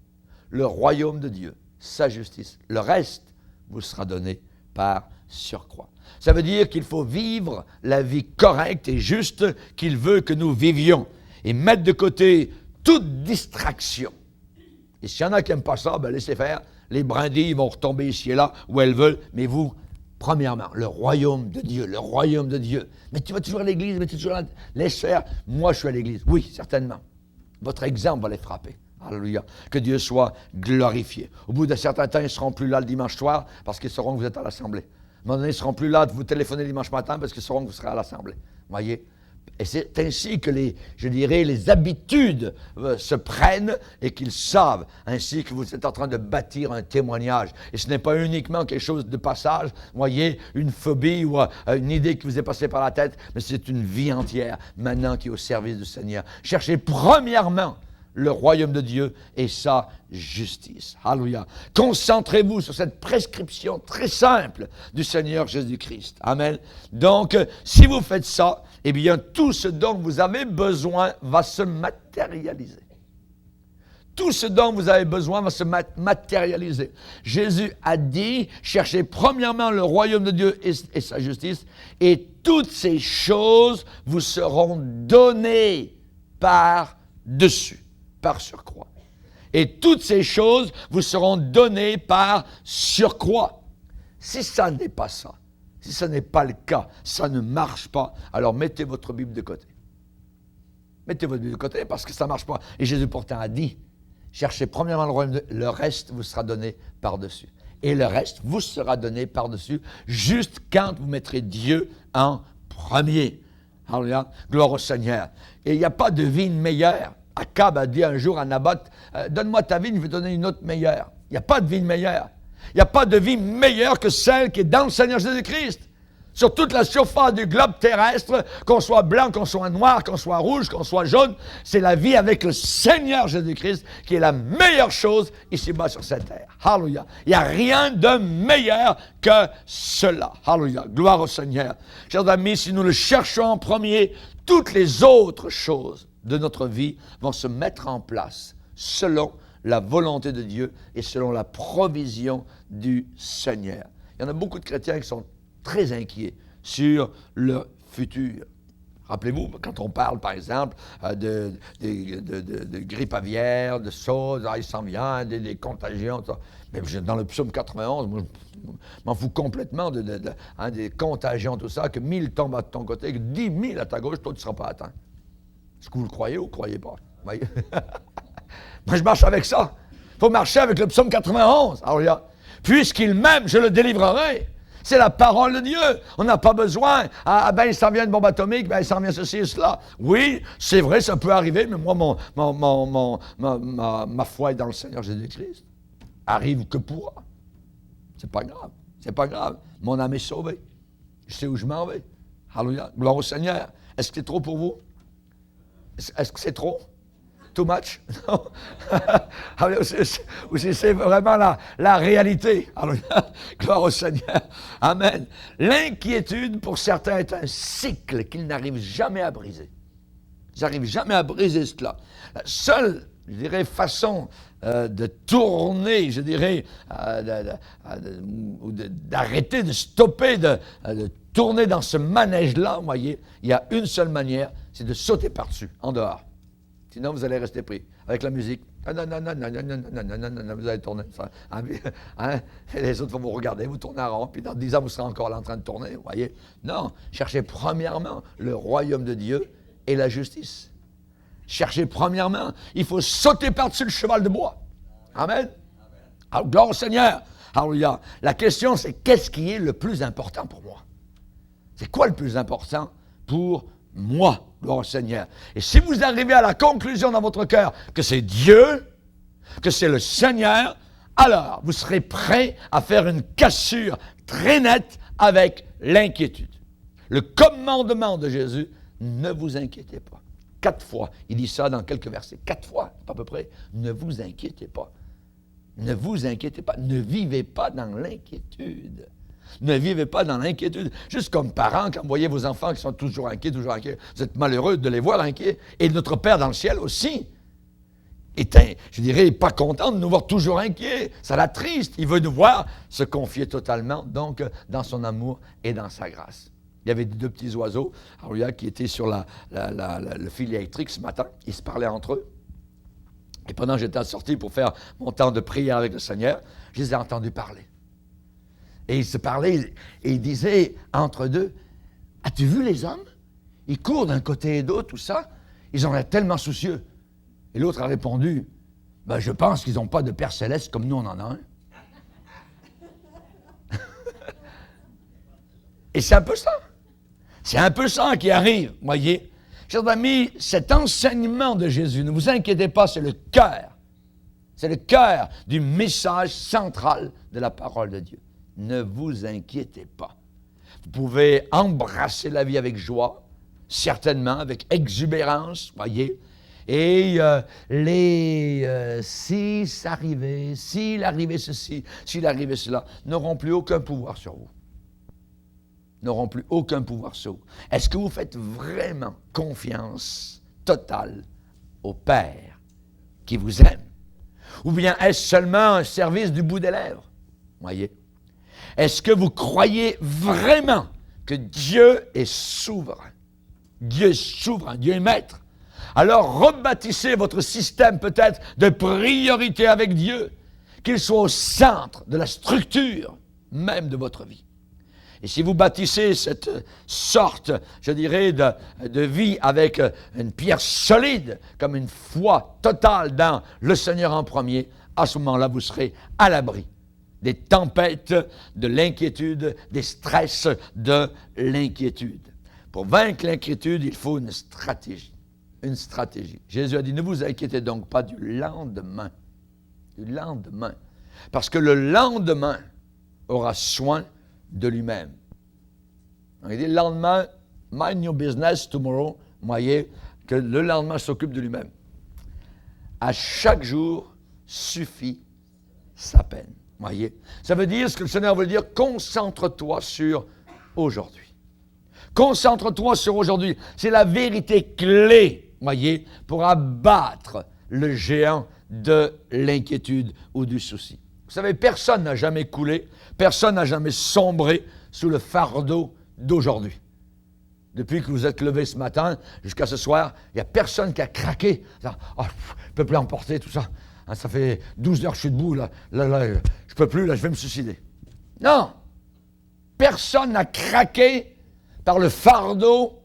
le royaume de Dieu, sa justice. Le reste vous sera donné par surcroît. Ça veut dire qu'il faut vivre la vie correcte et juste qu'il veut que nous vivions et mettre de côté toute distraction. Et s'il y en a qui n'aiment pas ça, laissez faire. Les brindilles vont retomber ici et là où elles veulent. Mais vous, premièrement, le royaume de Dieu. Mais tu vas toujours à l'église, laisse faire. Moi, je suis à l'église. Oui, certainement. Votre exemple va les frapper. Alléluia. Que Dieu soit glorifié. Au bout d'un certain temps, ils ne seront plus là le dimanche soir parce qu'ils sauront que vous êtes à l'Assemblée. À un moment donné, ils ne seront plus là de vous téléphoner le dimanche matin parce qu'ils sauront que vous serez à l'Assemblée. Voyez? Et c'est ainsi que les habitudes se prennent et qu'ils savent, ainsi que vous êtes en train de bâtir un témoignage. Et ce n'est pas uniquement quelque chose de passage, voyez, une phobie ou une idée qui vous est passée par la tête, mais c'est une vie entière maintenant qui est au service du Seigneur. Cherchez premièrement le royaume de Dieu et sa justice. Alléluia. Concentrez-vous sur cette prescription très simple du Seigneur Jésus-Christ. Amen. Donc, si vous faites ça, eh bien, tout ce dont vous avez besoin va se matérialiser. Tout ce dont vous avez besoin va se matérialiser. Jésus a dit, cherchez premièrement le royaume de Dieu et sa justice, et toutes ces choses vous seront données par-dessus. Par surcroît. Et toutes ces choses vous seront données par surcroît. Si ça n'est pas ça, Si ce n'est pas le cas, ça ne marche pas, alors mettez votre Bible de côté. Mettez votre Bible de côté parce que ça ne marche pas. Et Jésus pourtant a dit, cherchez premièrement le royaume, le reste vous sera donné par-dessus. Et le reste vous sera donné par-dessus, juste quand vous mettrez Dieu en premier. Alléluia, gloire au Seigneur. Et il n'y a pas de vigne meilleure. Akab a dit un jour à Naboth, donne-moi ta vigne, je vais te donner une autre meilleure. Il n'y a pas de vigne meilleure. Il n'y a pas de vie meilleure que celle qui est dans le Seigneur Jésus-Christ. Sur toute la surface du globe terrestre, qu'on soit blanc, qu'on soit noir, qu'on soit rouge, qu'on soit jaune, c'est la vie avec le Seigneur Jésus-Christ qui est la meilleure chose ici-bas sur cette terre. Alléluia. Il n'y a rien de meilleur que cela. Alléluia. Gloire au Seigneur. Chers amis, si nous le cherchons en premier, toutes les autres choses de notre vie vont se mettre en place selon la volonté de Dieu et selon la provision du Seigneur. Il y en a beaucoup de chrétiens qui sont très inquiets sur le futur. Rappelez-vous, quand on parle, par exemple, de grippe aviaire, de choses, il s'en vient, des contagions, tout ça. Mais dans le psaume 91, moi, je m'en fous complètement des contagions, tout ça, que 1000 tombent à ton côté, que 10 000 à ta gauche, toi, tu ne seras pas atteint. Est-ce que vous le croyez ou vous ne le croyez pas? Voyez? Moi, je marche avec ça. Il faut marcher avec le psaume 91. Alors, puisqu'il m'aime, je le délivrerai. C'est la parole de Dieu. On n'a pas besoin. Ben, il s'en vient une bombe atomique, ben, il s'en vient ceci et cela. Oui, c'est vrai, ça peut arriver, mais moi, ma foi est dans le Seigneur Jésus-Christ. Arrive que pourra. C'est pas grave. C'est pas grave. Mon âme est sauvée. Je sais où je m'en vais. Alléluia. Gloire au Seigneur. Est-ce que c'est trop pour vous? Est-ce que c'est trop? Too much? Non. Ou si c'est vraiment la réalité. Alors, gloire au Seigneur. Amen. L'inquiétude, pour certains, est un cycle qu'ils n'arrivent jamais à briser. Ils n'arrivent jamais à briser cela. La seule, je dirais, façon de tourner, je dirais, ou d'arrêter, de stopper, de tourner dans ce manège-là, vous voyez, il y a une seule manière, c'est de sauter par-dessus, en dehors. Sinon, vous allez rester pris avec la musique. Vous allez tourner. Hein? Et les autres vont vous regarder, vous tournez en rond, puis dans 10 ans, vous serez encore là en train de tourner. Vous voyez? Non, cherchez premièrement le royaume de Dieu et la justice. Cherchez premièrement, il faut sauter par-dessus le cheval de bois. Amen. Alors, gloire au Seigneur. Alléluia. La question, c'est qu'est-ce qui est le plus important pour moi? C'est quoi le plus important pour moi? Gloire au Seigneur. Et si vous arrivez à la conclusion dans votre cœur que c'est Dieu, que c'est le Seigneur, alors vous serez prêt à faire une cassure très nette avec l'inquiétude. Le commandement de Jésus, ne vous inquiétez pas. 4 fois, il dit ça dans quelques versets. 4 fois, à peu près. Ne vous inquiétez pas. Ne vous inquiétez pas. Ne vivez pas dans l'inquiétude. Ne vivez pas dans l'inquiétude. Juste comme parents, quand vous voyez vos enfants qui sont toujours inquiets, vous êtes malheureux de les voir inquiets. Et notre Père dans le ciel aussi est, je dirais, pas content de nous voir toujours inquiets. Ça l'attriste. Il veut nous voir se confier totalement, donc, dans son amour et dans sa grâce. Il y avait 2 petits oiseaux, qui étaient sur le fil électrique ce matin. Ils se parlaient entre eux. Et pendant que j'étais sorti pour faire mon temps de prière avec le Seigneur, je les ai entendus parler. Et ils se parlaient et ils disaient entre deux, « As-tu vu les hommes? Ils courent d'un côté et d'autre, tout ça. Ils ont l'air tellement soucieux. » Et l'autre a répondu, « Ben, je pense qu'ils n'ont pas de Père Céleste comme nous, on en a un. » Et c'est un peu ça. C'est un peu ça qui arrive, voyez. Chers amis, cet enseignement de Jésus, ne vous inquiétez pas, c'est le cœur. C'est le cœur du message central de la parole de Dieu. Ne vous inquiétez pas. Vous pouvez embrasser la vie avec joie, certainement, avec exubérance, voyez. Et s'il arrivait ceci, s'il arrivait cela, n'auront plus aucun pouvoir sur vous. N'auront plus aucun pouvoir sur vous. Est-ce que vous faites vraiment confiance totale au Père qui vous aime? Ou bien est-ce seulement un service du bout des lèvres? Voyez? Est-ce que vous croyez vraiment que Dieu est souverain? Dieu est souverain, Dieu est maître. Alors rebâtissez votre système peut-être de priorité avec Dieu, qu'il soit au centre de la structure même de votre vie. Et si vous bâtissez cette sorte, je dirais, de vie avec une pierre solide, comme une foi totale dans le Seigneur en premier, à ce moment-là, vous serez à l'abri des tempêtes, de l'inquiétude, des stress de l'inquiétude. Pour vaincre l'inquiétude, il faut une stratégie. Une stratégie. Jésus a dit, ne vous inquiétez donc pas du lendemain. Du lendemain. Parce que le lendemain aura soin de lui-même. Il dit, le lendemain, mind your business tomorrow. Vous voyez que le lendemain s'occupe de lui-même. À chaque jour suffit sa peine. Voyez? Ça veut dire, ce que le Seigneur veut dire, concentre-toi sur aujourd'hui. Concentre-toi sur aujourd'hui. C'est la vérité clé, voyez, pour abattre le géant de l'inquiétude ou du souci. Vous savez, personne n'a jamais coulé, personne n'a jamais sombré sous le fardeau d'aujourd'hui. Depuis que vous êtes levé ce matin jusqu'à ce soir, il n'y a personne qui a craqué. Oh, je ne peux plus emporter tout ça. Ça fait 12 heures que je suis debout, là, je ne peux plus, là, je vais me suicider. Non! Personne n'a craqué par le fardeau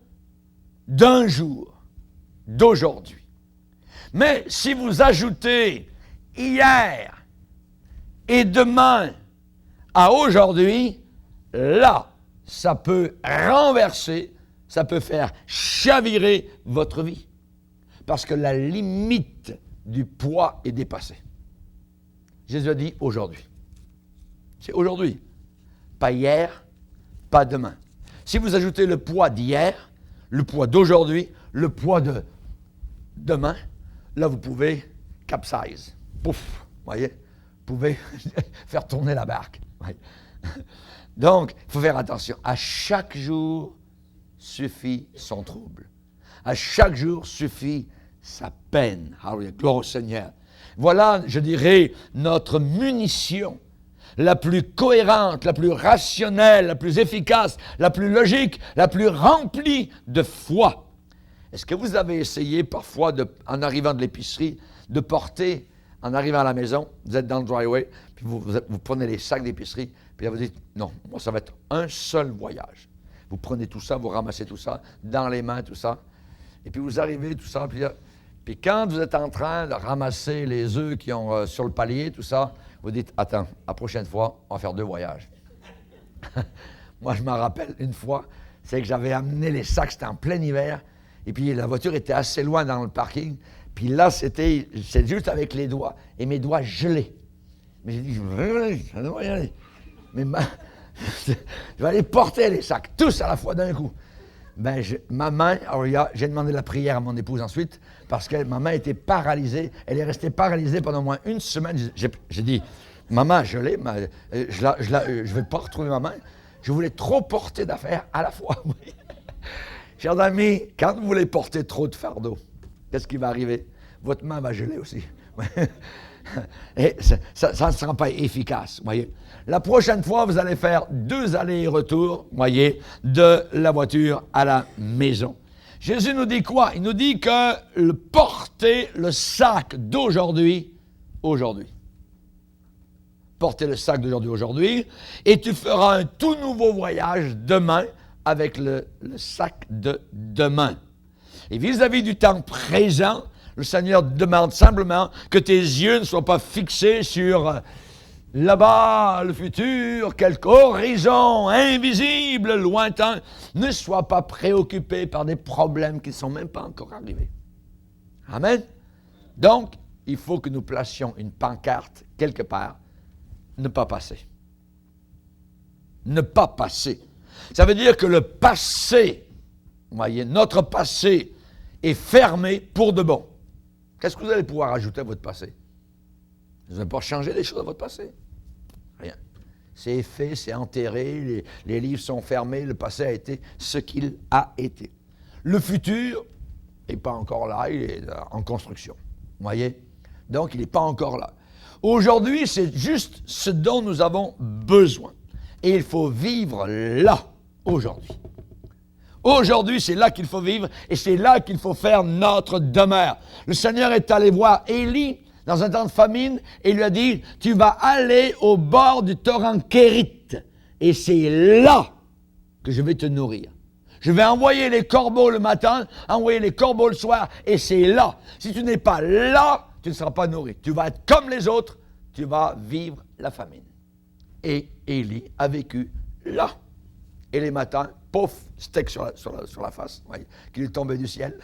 d'un jour, d'aujourd'hui. Mais si vous ajoutez hier et demain à aujourd'hui, là, ça peut renverser, ça peut faire chavirer votre vie. Parce que la limite du poids est dépassée. Jésus a dit aujourd'hui. C'est aujourd'hui. Pas hier, pas demain. Si vous ajoutez le poids d'hier, le poids d'aujourd'hui, le poids de demain, là vous pouvez capsize. Pouf, voyez, vous pouvez faire tourner la barque. Voyez. Donc, il faut faire attention. À chaque jour suffit son trouble. À chaque jour suffit sa peine. Alléluia, gloire au Seigneur. Voilà, je dirais, notre munition la plus cohérente, la plus rationnelle, la plus efficace, la plus logique, la plus remplie de foi. Est-ce que vous avez essayé parfois, en arrivant de l'épicerie, de porter, en arrivant à la maison, vous êtes dans le driveway, puis vous prenez les sacs d'épicerie, puis là vous dites, non, moi ça va être un seul voyage. Vous prenez tout ça, vous ramassez tout ça, dans les mains, tout ça, et puis vous arrivez, tout ça, puis quand vous êtes en train de ramasser les œufs qui ont sur le palier, tout ça, vous dites, attends, la prochaine fois, on va faire 2 voyages. Moi, je m'en rappelle une fois, c'est que j'avais amené les sacs, c'était en plein hiver, et puis la voiture était assez loin dans le parking, puis là, c'est juste avec les doigts, et mes doigts gelés. Mais j'ai dit, je vais y aller. Mais je vais aller porter les sacs, tous à la fois d'un coup. Ben, ma main, alors j'ai demandé la prière à mon épouse ensuite, parce que ma main était paralysée. Elle est restée paralysée pendant au moins une semaine. J'ai dit, ma main gelée, je ne vais pas retrouver ma main. Je voulais trop porter d'affaires à la fois. Chers amis, quand vous voulez porter trop de fardeau, qu'est-ce qui va arriver? Votre main va geler aussi. Et ça ne sera pas efficace, voyez. La prochaine fois, vous allez faire 2 allers et retours, voyez, de la voiture à la maison. Jésus nous dit quoi? Il nous dit que porter le sac d'aujourd'hui, aujourd'hui. Porter le sac d'aujourd'hui, aujourd'hui, et tu feras un tout nouveau voyage demain avec le sac de demain. Et vis-à-vis du temps présent, le Seigneur demande simplement que tes yeux ne soient pas fixés sur là-bas, le futur, quelque horizon invisible, lointain. Ne sois pas préoccupé par des problèmes qui ne sont même pas encore arrivés. Amen. Donc, il faut que nous placions une pancarte quelque part. Ne pas passer. Ne pas passer. Ça veut dire que le passé, voyez, notre passé est fermé pour de bon. Qu'est-ce que vous allez pouvoir ajouter à votre passé? Vous n'allez pas changer les choses à votre passé. Rien. C'est fait, c'est enterré, les livres sont fermés, le passé a été ce qu'il a été. Le futur n'est pas encore là, il est en construction. Vous voyez? Donc, il n'est pas encore là. Aujourd'hui, c'est juste ce dont nous avons besoin. Et il faut vivre là, aujourd'hui. Aujourd'hui, c'est là qu'il faut vivre et c'est là qu'il faut faire notre demeure. Le Seigneur est allé voir Élie dans un temps de famine et lui a dit, tu vas aller au bord du torrent Kérit. Et c'est là que je vais te nourrir. Je vais envoyer les corbeaux le matin, envoyer les corbeaux le soir, et c'est là. Si tu n'es pas là, tu ne seras pas nourri. Tu vas être comme les autres, tu vas vivre la famine. Et Élie a vécu là. Et les matins, pouf, steak sur la face, voyez, qui lui tombait du ciel.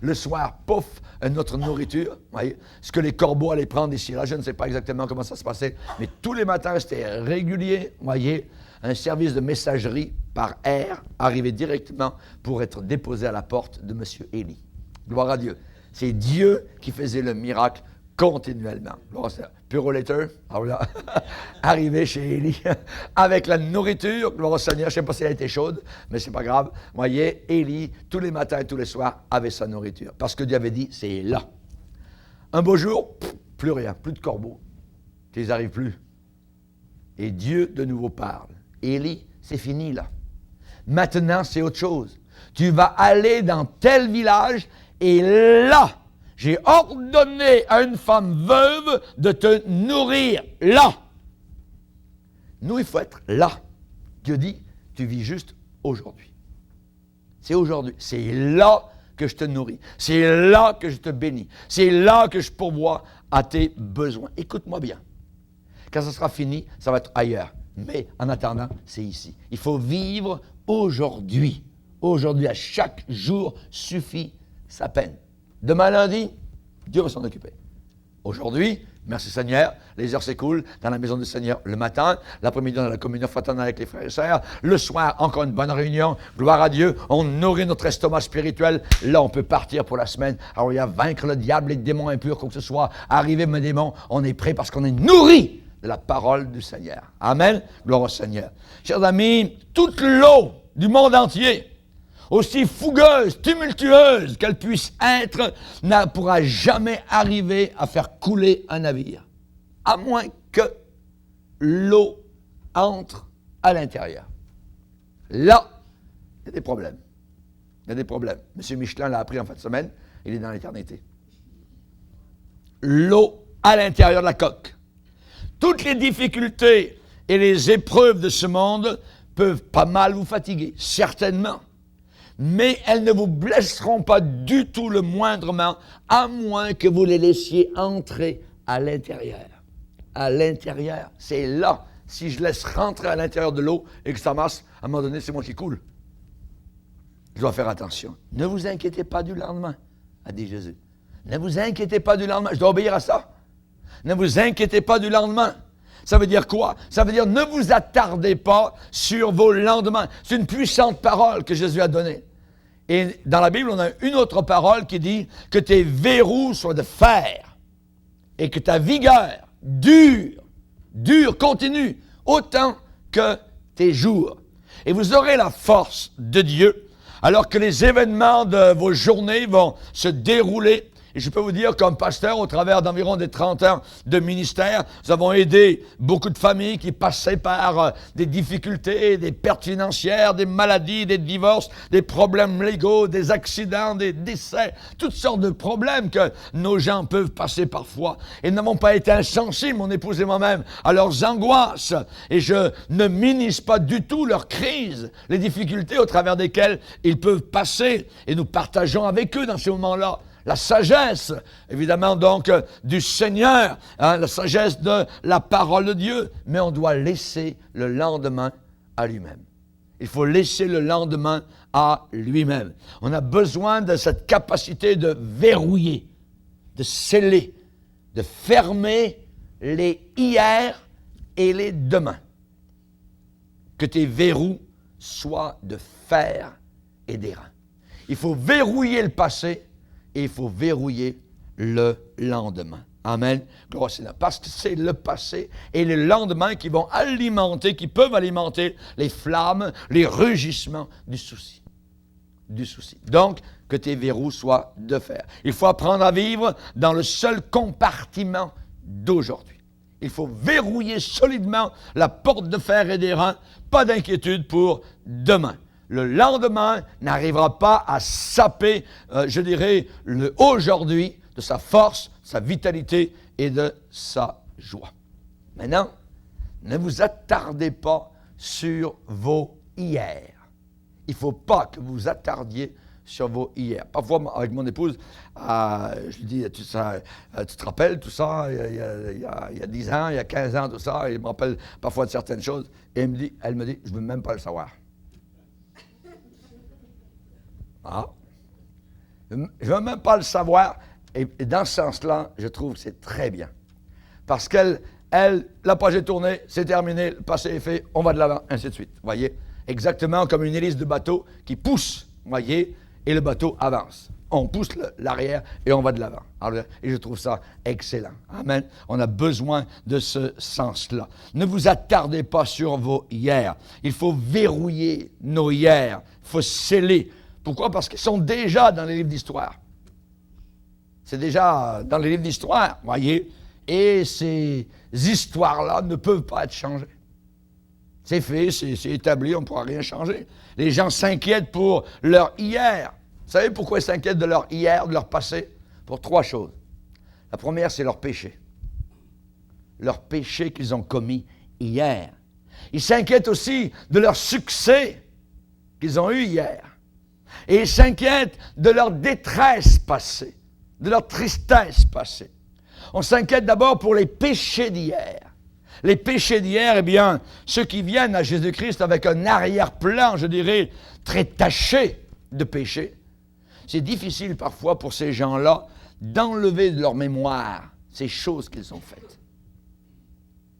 Le soir, pouf, notre nourriture, voyez, ce que les corbeaux allaient prendre ici. Là, je ne sais pas exactement comment ça se passait, mais tous les matins, c'était régulier, voyez, un service de messagerie par air arrivait directement pour être déposé à la porte de M. Élie. Gloire à Dieu. C'est Dieu qui faisait le miracle continuellement. Pure later, arrivé chez Élie avec la nourriture, gloire au Seigneur, je ne sais pas si elle était chaude, mais c'est pas grave. Vous voyez, Élie, tous les matins et tous les soirs, avait sa nourriture. Parce que Dieu avait dit, c'est là. Un beau jour, plus rien, plus de corbeaux. Tu les arrives plus. Et Dieu de nouveau parle. Élie, c'est fini là. Maintenant, c'est autre chose. Tu vas aller dans tel village et là, j'ai ordonné à une femme veuve de te nourrir là. Nous, il faut être là. Dieu dit, tu vis juste aujourd'hui. C'est aujourd'hui. C'est là que je te nourris. C'est là que je te bénis. C'est là que je pourvois à tes besoins. Écoute-moi bien. Quand ça sera fini, ça va être ailleurs. Mais en attendant, c'est ici. Il faut vivre aujourd'hui. Aujourd'hui, à chaque jour suffit sa peine. Demain lundi, Dieu va s'en occuper. Aujourd'hui, merci Seigneur, les heures s'écoulent dans la maison du Seigneur le matin, l'après-midi dans la communion fraternelle avec les frères et sœurs, le soir, encore une bonne réunion, gloire à Dieu, on nourrit notre estomac spirituel, là on peut partir pour la semaine, alors il y a vaincre le diable, les démons impurs, quoi que ce soit, arriver mes démons, on est prêt parce qu'on est nourri de la parole du Seigneur. Amen, gloire au Seigneur. Chers amis, toute l'eau du monde entier, aussi fougueuse, tumultueuse qu'elle puisse être, ne pourra jamais arriver à faire couler un navire. À moins que l'eau entre à l'intérieur. Là, il y a des problèmes. Il y a des problèmes. M. Michelin l'a appris en fin de semaine, il est dans l'éternité. L'eau à l'intérieur de la coque. Toutes les difficultés et les épreuves de ce monde peuvent pas mal vous fatiguer, certainement. Mais elles ne vous blesseront pas du tout le moindrement, à moins que vous les laissiez entrer à l'intérieur. À l'intérieur, c'est là. Si je laisse rentrer à l'intérieur de l'eau et que ça masse, à un moment donné, c'est moi qui coule. Je dois faire attention. Ne vous inquiétez pas du lendemain, a dit Jésus. Ne vous inquiétez pas du lendemain. Je dois obéir à ça. Ne vous inquiétez pas du lendemain. Ça veut dire quoi? Ça veut dire ne vous attardez pas sur vos lendemains. C'est une puissante parole que Jésus a donnée. Et dans la Bible, on a une autre parole qui dit que tes verrous soient de fer et que ta vigueur dure, continue, autant que tes jours. Et vous aurez la force de Dieu alors que les événements de vos journées vont se dérouler. Et je peux vous dire, comme pasteur, au travers d'environ des 30 ans de ministère, nous avons aidé beaucoup de familles qui passaient par des difficultés, des pertes financières, des maladies, des divorces, des problèmes légaux, des accidents, des décès, toutes sortes de problèmes que nos gens peuvent passer parfois. Et nous n'avons pas été insensibles, mon épouse et moi-même, à leurs angoisses. Et je ne minimise pas du tout leurs crises, les difficultés au travers desquelles ils peuvent passer. Et nous partageons avec eux dans ces moments-là la sagesse, évidemment donc, du Seigneur, la sagesse de la parole de Dieu, mais on doit laisser le lendemain à lui-même. Il faut laisser le lendemain à lui-même. On a besoin de cette capacité de verrouiller, de sceller, de fermer les hier et les demain. Que tes verrous soient de fer et d'airain. Il faut verrouiller le passé, et il faut verrouiller le lendemain. Amen. Gloire au Seigneur. Parce que c'est le passé et le lendemain qui vont alimenter, qui peuvent alimenter les flammes, les rugissements du souci. Du souci. Donc, que tes verrous soient de fer. Il faut apprendre à vivre dans le seul compartiment d'aujourd'hui. Il faut verrouiller solidement la porte de fer et d'airain. Pas d'inquiétude pour demain. Le lendemain n'arrivera pas à saper, je dirais, le aujourd'hui de sa force, sa vitalité et de sa joie. Maintenant, ne vous attardez pas sur vos hier. Il ne faut pas que vous attardiez sur vos hier. Parfois, avec mon épouse, je lui dis, tu te rappelles tout ça, il y a 10 ans, il y a 15 ans, tout ça, et il me rappelle parfois de certaines choses, et elle me dit, je ne veux même pas le savoir. Ah. Je ne veux même pas le savoir, et dans ce sens-là, je trouve que c'est très bien. Parce qu'elle, la page est tournée, c'est terminé, le passé est fait, on va de l'avant, ainsi de suite. Vous voyez? Exactement comme une hélice de bateau qui pousse, vous voyez, et le bateau avance. On pousse l'arrière et on va de l'avant. Et je trouve ça excellent. Amen. On a besoin de ce sens-là. Ne vous attardez pas sur vos hier. Il faut verrouiller nos hier. Il faut sceller. Pourquoi? Parce qu'ils sont déjà dans les livres d'histoire. C'est déjà dans les livres d'histoire, vous voyez. Et ces histoires-là ne peuvent pas être changées. C'est fait, c'est établi, on ne pourra rien changer. Les gens s'inquiètent pour leur hier. Vous savez pourquoi ils s'inquiètent de leur hier, de leur passé? Pour 3 choses. La première, c'est leur péché. Leur péché qu'ils ont commis hier. Ils s'inquiètent aussi de leur succès qu'ils ont eu hier. Et ils s'inquiètent de leur détresse passée, de leur tristesse passée. On s'inquiète d'abord pour les péchés d'hier. Les péchés d'hier, eh bien, ceux qui viennent à Jésus-Christ avec un arrière-plan, je dirais, très taché de péché, c'est difficile parfois pour ces gens-là d'enlever de leur mémoire ces choses qu'ils ont faites.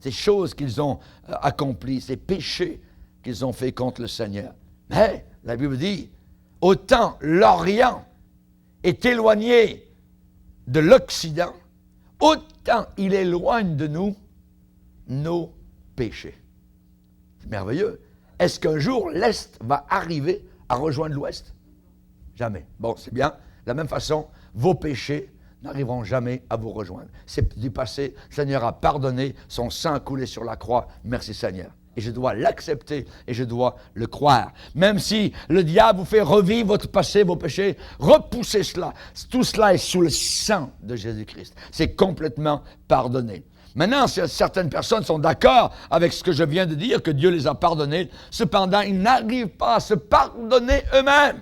Ces choses qu'ils ont accomplies, ces péchés qu'ils ont faits contre le Seigneur. Mais la Bible dit, autant l'Orient est éloigné de l'Occident, autant il éloigne de nous nos péchés. C'est merveilleux. Est-ce qu'un jour l'Est va arriver à rejoindre l'Ouest? Jamais. Bon, c'est bien. De la même façon, vos péchés n'arriveront jamais à vous rejoindre. C'est du passé. Le Seigneur a pardonné, son sang a coulé sur la croix. Merci Seigneur. Et je dois l'accepter et je dois le croire. Même si le diable vous fait revivre votre passé, vos péchés, repoussez cela. Tout cela est sous le sang de Jésus-Christ. C'est complètement pardonné. Maintenant, certaines personnes sont d'accord avec ce que je viens de dire, que Dieu les a pardonnés. Cependant, ils n'arrivent pas à se pardonner eux-mêmes.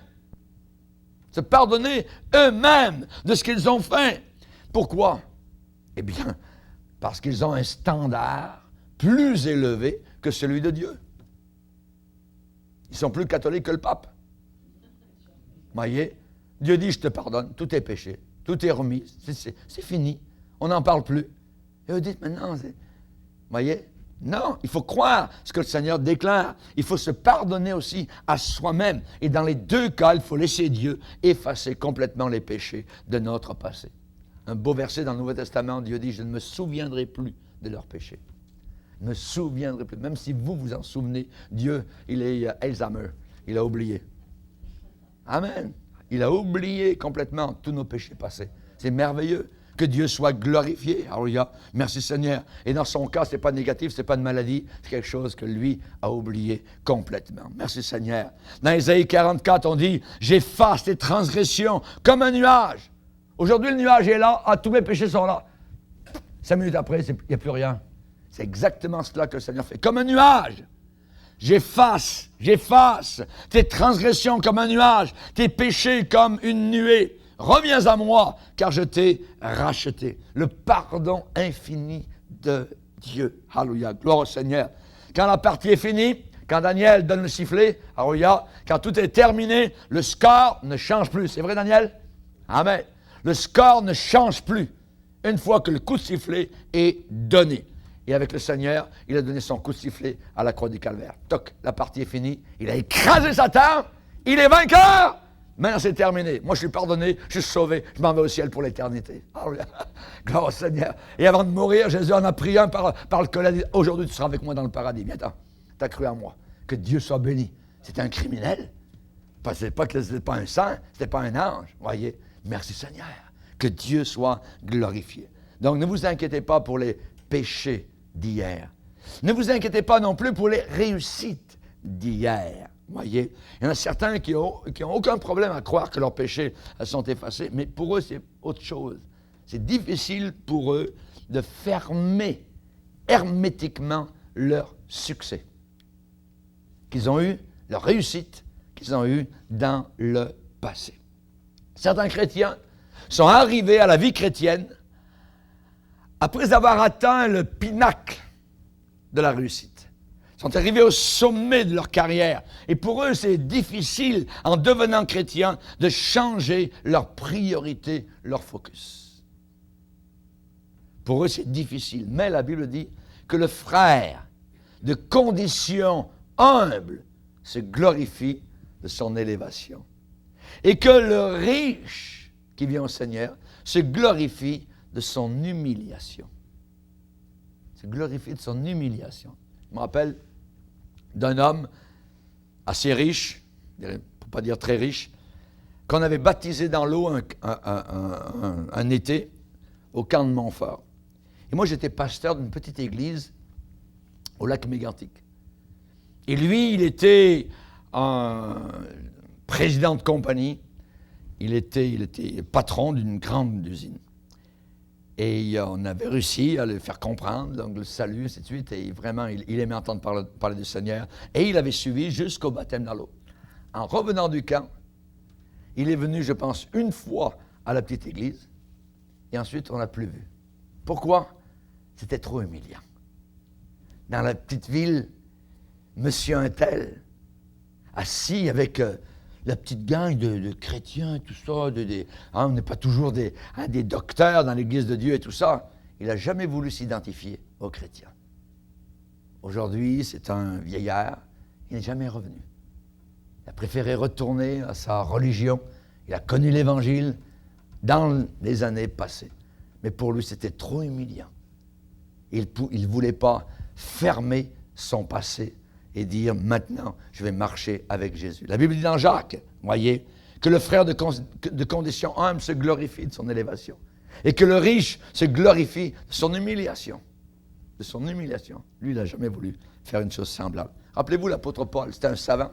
Se pardonner eux-mêmes de ce qu'ils ont fait. Pourquoi? Eh bien, parce qu'ils ont un standard plus élevé que celui de Dieu. Ils sont plus catholiques que le pape. Vous voyez? Dieu dit, je te pardonne, tout est péché, tout est remis, c'est fini, on n'en parle plus. Et vous dites, maintenant, vous voyez? Non, il faut croire ce que le Seigneur déclare. Il faut se pardonner aussi à soi-même. Et dans les 2 cas, il faut laisser Dieu effacer complètement les péchés de notre passé. Un beau verset dans le Nouveau Testament, Dieu dit, je ne me souviendrai plus de leurs péchés. Je ne me souviendrai plus. Même si vous vous en souvenez, Dieu, il est Alzheimer. Il a oublié. Amen. Il a oublié complètement tous nos péchés passés. C'est merveilleux. Que Dieu soit glorifié. Alléluia. Merci Seigneur. Et dans son cas, ce n'est pas négatif, ce n'est pas de maladie, c'est quelque chose que lui a oublié complètement. Merci Seigneur. Dans Ésaïe 44, on dit, j'efface tes transgressions comme un nuage. Aujourd'hui, le nuage est là, tous mes péchés sont là. 5 minutes après, il n'y a plus rien. C'est exactement cela que le Seigneur fait. Comme un nuage. J'efface tes transgressions comme un nuage, tes péchés comme une nuée. Reviens à moi, car je t'ai racheté. Le pardon infini de Dieu. Alléluia. Gloire au Seigneur. Quand la partie est finie, quand Daniel donne le sifflet, alléluia, quand tout est terminé, le score ne change plus. C'est vrai, Daniel? Amen. Le score ne change plus une fois que le coup de sifflet est donné. Et avec le Seigneur, il a donné son coup de sifflet à la croix du Calvaire. Toc, la partie est finie. Il a écrasé Satan. Il est vainqueur. Maintenant, c'est terminé. Moi, je suis pardonné, je suis sauvé. Je m'en vais au ciel pour l'éternité. Alléluia. Gloire au Seigneur. Et avant de mourir, Jésus en a pris un par le collet. Aujourd'hui, tu seras avec moi dans le paradis. Viens-t'en. Tu as cru en moi. Que Dieu soit béni. C'était un criminel. Ce n'était pas un saint, ce n'était pas un ange. Voyez. Merci Seigneur. Que Dieu soit glorifié. Donc, ne vous inquiétez pas pour les péchés d'hier. Ne vous inquiétez pas non plus pour les réussites d'hier. Voyez, il y en a certains qui ont aucun problème à croire que leurs péchés sont effacés, mais pour eux, c'est autre chose. C'est difficile pour eux de fermer hermétiquement leur succès qu'ils ont eu, leur réussite qu'ils ont eus dans le passé. Certains chrétiens sont arrivés à la vie chrétienne après avoir atteint le pinacle de la réussite. Ils sont arrivés au sommet de leur carrière. Et pour eux, c'est difficile, en devenant chrétiens, de changer leur priorité, leur focus. Pour eux, c'est difficile. Mais la Bible dit que le frère de condition humble se glorifie de son élévation. Et que le riche qui vient au Seigneur se glorifie de son humiliation. Se glorifie de son humiliation. Je me rappelle d'un homme assez riche, pour ne pas dire très riche, qu'on avait baptisé dans l'eau un été au camp de Montfort. Et moi, j'étais pasteur d'une petite église au lac Mégantic. Et lui, il était un président de compagnie. Il était patron d'une grande usine. Et on avait réussi à le faire comprendre, donc le salut, ainsi de suite. Et vraiment, il aimait entendre parler du Seigneur. Et il avait suivi jusqu'au baptême dans l'eau. En revenant du camp, il est venu, je pense, une fois à la petite église. Et ensuite, on ne l'a plus vu. Pourquoi? C'était trop humiliant. Dans la petite ville, monsieur un tel, assis avec la petite gang de chrétiens, tout ça, on n'est pas toujours des docteurs dans l'Église de Dieu et tout ça. Il n'a jamais voulu s'identifier aux chrétiens. Aujourd'hui, c'est un vieillard, il n'est jamais revenu. Il a préféré retourner à sa religion. Il a connu l'Évangile dans les années passées. Mais pour lui, c'était trop humiliant. Il ne voulait pas fermer son passé et dire, maintenant, je vais marcher avec Jésus. La Bible dit dans Jacques, voyez, que le frère de condition humble se glorifie de son élévation et que le riche se glorifie de son humiliation. De son humiliation. Lui, il n'a jamais voulu faire une chose semblable. Rappelez-vous, l'apôtre Paul, c'était un savant.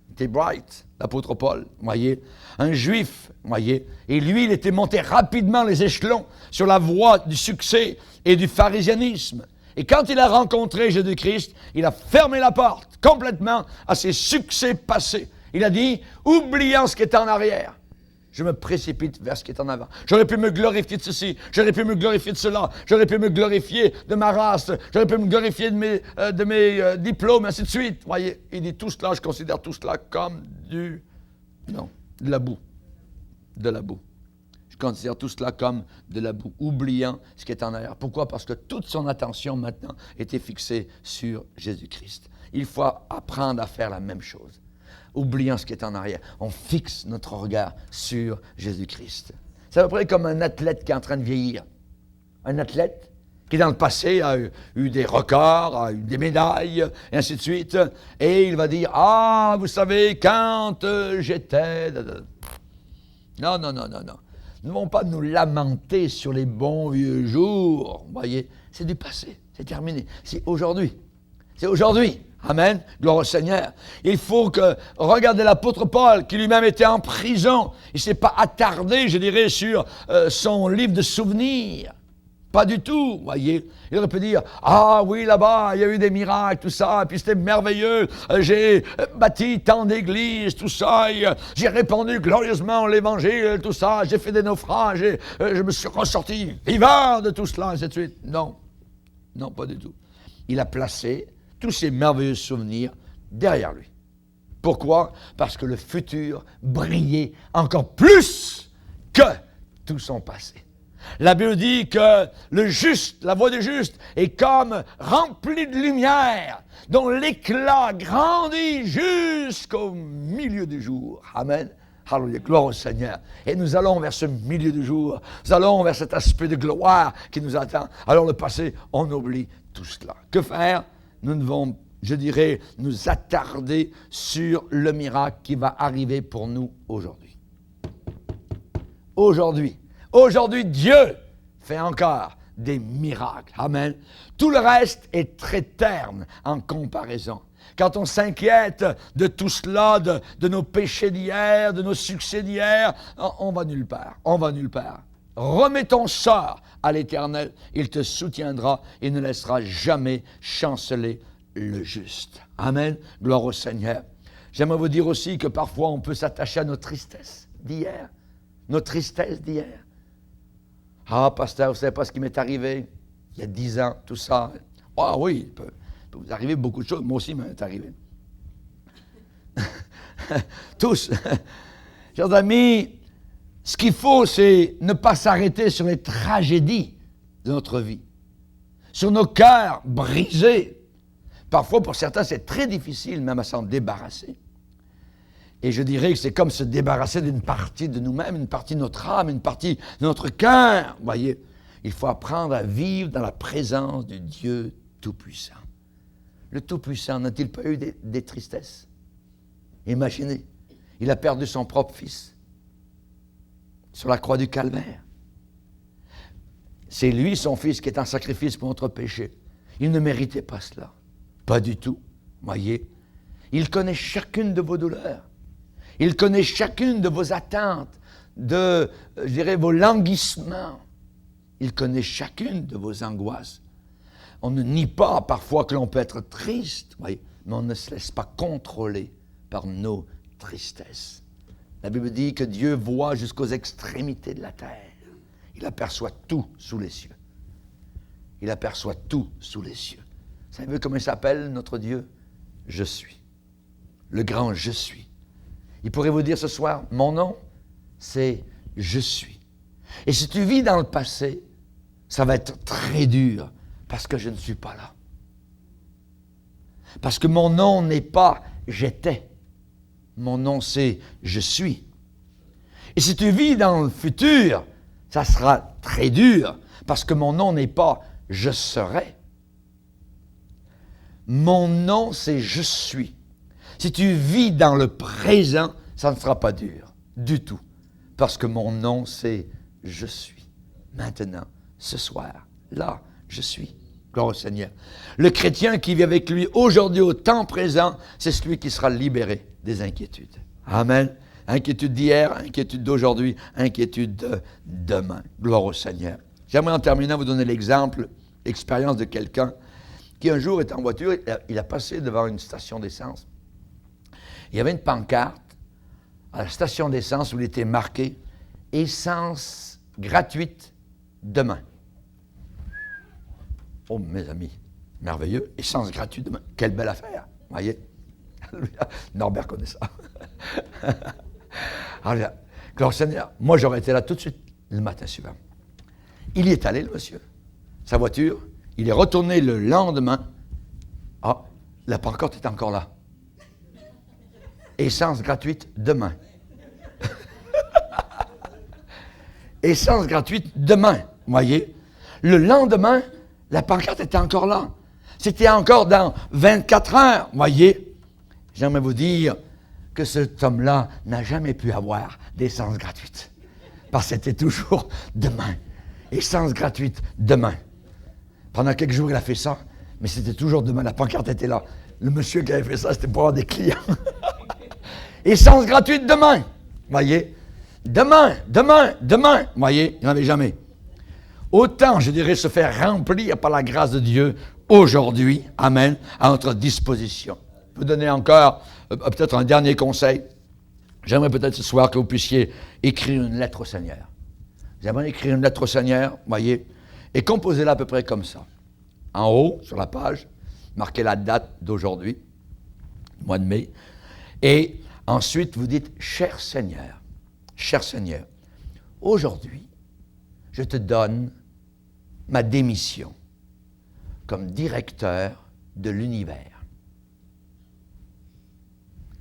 Il était bright, l'apôtre Paul, voyez, un juif, voyez. Et lui, il était monté rapidement les échelons sur la voie du succès et du pharisianisme. Et quand il a rencontré Jésus-Christ, il a fermé la porte complètement à ses succès passés. Il a dit, oubliant ce qui est en arrière, je me précipite vers ce qui est en avant. J'aurais pu me glorifier de ceci, j'aurais pu me glorifier de cela, j'aurais pu me glorifier de ma race, j'aurais pu me glorifier de mes diplômes, ainsi de suite. Voyez, il dit tout cela, je considère tout cela comme de la boue. De la boue. Je considère tout cela comme de la boue, oubliant ce qui est en arrière. Pourquoi? Parce que toute son attention maintenant était fixée sur Jésus-Christ. Il faut apprendre à faire la même chose. Oubliant ce qui est en arrière, on fixe notre regard sur Jésus-Christ. C'est à peu près comme un athlète qui est en train de vieillir. Un athlète qui dans le passé a eu des records, a eu des médailles, et ainsi de suite. Et il va dire, « Ah, vous savez, quand j'étais... » Non. Nous ne devons pas nous lamenter sur les bons vieux jours. Vous voyez, c'est du passé, c'est terminé. C'est aujourd'hui. C'est aujourd'hui. Amen. Gloire au Seigneur. Il faut que, regardez l'apôtre Paul, qui lui-même était en prison. Il ne s'est pas attardé, je dirais, sur son livre de souvenirs. Pas du tout, voyez. Il aurait pu dire, ah oui, là-bas, il y a eu des miracles, tout ça, puis c'était merveilleux. J'ai bâti tant d'églises, tout ça, j'ai répandu glorieusement l'Évangile, tout ça, j'ai fait des naufrages, je me suis ressorti vivant de tout cela, ainsi de suite. Non, pas du tout. Il a placé tous ces merveilleux souvenirs derrière lui. Pourquoi? Parce que le futur brillait encore plus que tout son passé. La Bible dit que le juste, la voie du juste, est comme remplie de lumière, dont l'éclat grandit jusqu'au milieu du jour. Amen. Alléluia, gloire au Seigneur. Et nous allons vers ce milieu du jour. Nous allons vers cet aspect de gloire qui nous attend. Alors le passé, on oublie tout cela. Que faire? Nous devons, je dirais, nous attarder sur le miracle qui va arriver pour nous aujourd'hui. Aujourd'hui, Dieu fait encore des miracles. Amen. Tout le reste est très terne en comparaison. Quand on s'inquiète de tout cela, de nos péchés d'hier, de nos succès d'hier, on va nulle part. Remets ton sort à l'Éternel, il te soutiendra et ne laissera jamais chanceler le juste. Amen. Gloire au Seigneur. J'aimerais vous dire aussi que parfois on peut s'attacher à nos tristesses d'hier. Nos tristesses d'hier. Ah, pasteur, vous ne savez pas ce qui m'est arrivé il y a 10 ans, tout ça. Ah oui, il peut vous arriver beaucoup de choses. Moi aussi, il m'est arrivé. Tous. Chers amis, ce qu'il faut, c'est ne pas s'arrêter sur les tragédies de notre vie, sur nos cœurs brisés. Parfois, pour certains, c'est très difficile même à s'en débarrasser. Et je dirais que c'est comme se débarrasser d'une partie de nous-mêmes, une partie de notre âme, une partie de notre cœur. Vous voyez, il faut apprendre à vivre dans la présence du Dieu Tout-Puissant. Le Tout-Puissant n'a-t-il pas eu des tristesses? Imaginez, il a perdu son propre fils sur la croix du Calvaire. C'est lui, son fils, qui est en sacrifice pour notre péché. Il ne méritait pas cela. Pas du tout. Voyez, il connaît chacune de vos douleurs. Il connaît chacune de vos attentes, vos languissements. Il connaît chacune de vos angoisses. On ne nie pas parfois que l'on peut être triste, voyez, mais on ne se laisse pas contrôler par nos tristesses. La Bible dit que Dieu voit jusqu'aux extrémités de la terre. Il aperçoit tout sous les cieux. Il aperçoit tout sous les cieux. Vous savez comment il s'appelle, notre Dieu? Je suis. Le grand je suis. Il pourrait vous dire ce soir, mon nom, c'est je suis. Et si tu vis dans le passé, ça va être très dur parce que je ne suis pas là. Parce que mon nom n'est pas j'étais. Mon nom, c'est je suis. Et si tu vis dans le futur, ça sera très dur parce que mon nom n'est pas je serai. Mon nom, c'est je suis. Si tu vis dans le présent, ça ne sera pas dur du tout. Parce que mon nom, c'est je suis. Maintenant, ce soir, là, je suis. Gloire au Seigneur. Le chrétien qui vit avec lui aujourd'hui au temps présent, c'est celui qui sera libéré des inquiétudes. Amen. Inquiétude d'hier, inquiétude d'aujourd'hui, inquiétude de demain. Gloire au Seigneur. J'aimerais en terminant vous donner l'expérience de quelqu'un qui un jour était en voiture, il a passé devant une station d'essence. Il y avait une pancarte à la station d'essence où il était marqué « Essence gratuite demain ». Oh, mes amis, merveilleux, essence gratuite demain. Quelle belle affaire, voyez. Norbert connaît ça. Alors, gloire Seigneur, moi j'aurais été là tout de suite le matin suivant. Il y est allé, le monsieur. Sa voiture, il est retourné le lendemain. Ah, la pancarte est encore là. Essence gratuite demain. Essence gratuite demain, voyez. Le lendemain, la pancarte était encore là. C'était encore dans 24 heures, voyez. J'aimerais vous dire que cet homme-là n'a jamais pu avoir d'essence gratuite. Parce que c'était toujours demain. Essence gratuite demain. Pendant quelques jours, il a fait ça, mais c'était toujours demain. La pancarte était là. Le monsieur qui avait fait ça, c'était pour avoir des clients. Essence gratuite demain. Voyez? Demain. Voyez? Il n'y en avait jamais. Autant, je dirais, se faire remplir par la grâce de Dieu aujourd'hui, amen, à notre disposition. Je peux donner encore peut-être un dernier conseil. J'aimerais peut-être ce soir que vous puissiez écrire une lettre au Seigneur. J'aimerais écrire une lettre au Seigneur, voyez, et composez-la à peu près comme ça. En haut, sur la page, marquez la date d'aujourd'hui, mois de mai, et ensuite vous dites « Cher Seigneur, aujourd'hui, je te donne ma démission comme directeur de l'univers. »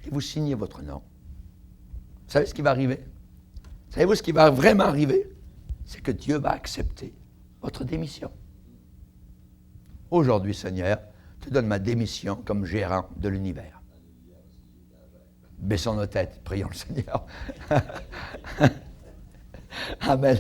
Et vous signez votre nom. Vous savez ce qui va arriver? Savez-vous ce qui va vraiment arriver? C'est que Dieu va accepter votre démission. Aujourd'hui, Seigneur, je te donne ma démission comme gérant de l'univers. Baissons nos têtes, prions le Seigneur. Amen.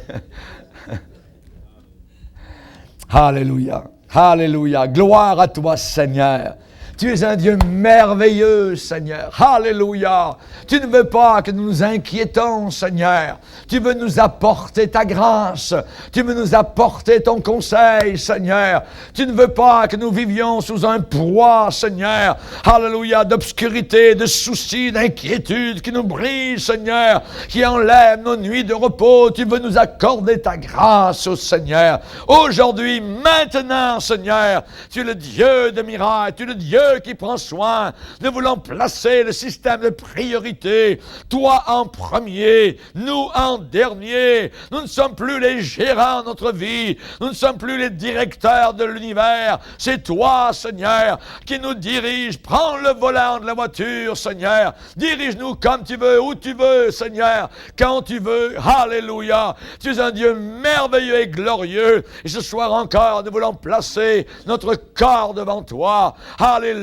Alléluia. Alléluia. Gloire à toi, Seigneur. Tu es un Dieu merveilleux, Seigneur. Alléluia. Tu ne veux pas que nous nous inquiétons, Seigneur. Tu veux nous apporter ta grâce. Tu veux nous apporter ton conseil, Seigneur. Tu ne veux pas que nous vivions sous un poids, Seigneur. Alléluia, d'obscurité, de soucis, d'inquiétude qui nous brise, Seigneur, qui enlève nos nuits de repos. Tu veux nous accorder ta grâce, oh Seigneur. Aujourd'hui, maintenant, Seigneur, tu es le Dieu de miracles, tu es le Dieu qui prend soin. Nous voulons placer le système de priorité, toi en premier, nous en dernier. Nous ne sommes plus les gérants de notre vie, nous ne sommes plus les directeurs de l'univers. C'est toi, Seigneur, qui nous dirige. Prends le volant de la voiture, Seigneur. Dirige-nous comme tu veux, où tu veux, Seigneur, quand tu veux. Alléluia. Tu es un Dieu merveilleux et glorieux. Et ce soir encore, nous voulons placer notre corps devant toi. Alléluia.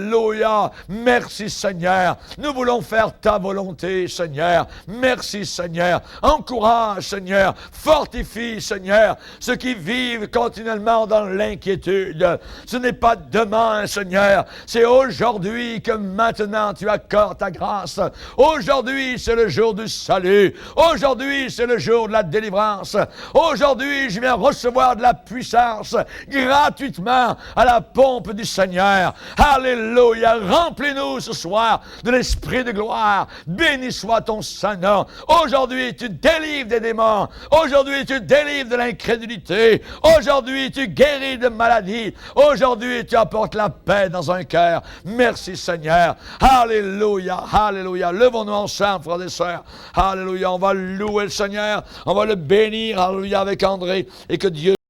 Merci, Seigneur. Nous voulons faire ta volonté, Seigneur. Merci, Seigneur. Encourage, Seigneur. Fortifie, Seigneur, ceux qui vivent continuellement dans l'inquiétude. Ce n'est pas demain, Seigneur. C'est aujourd'hui que maintenant tu accordes ta grâce. Aujourd'hui, c'est le jour du salut. Aujourd'hui, c'est le jour de la délivrance. Aujourd'hui, je viens recevoir de la puissance gratuitement à la pompe du Seigneur. Alléluia. Remplis-nous ce soir de l'esprit de gloire. Béni soit ton Saint-Nom. Aujourd'hui, tu délivres des démons. Aujourd'hui, tu délivres de l'incrédulité. Aujourd'hui, tu guéris de maladies. Aujourd'hui, tu apportes la paix dans un cœur. Merci, Seigneur. Alléluia. Alléluia. Levons-nous ensemble, frères et sœurs. Alléluia. On va louer le Seigneur. On va le bénir. Alléluia avec André. Et que Dieu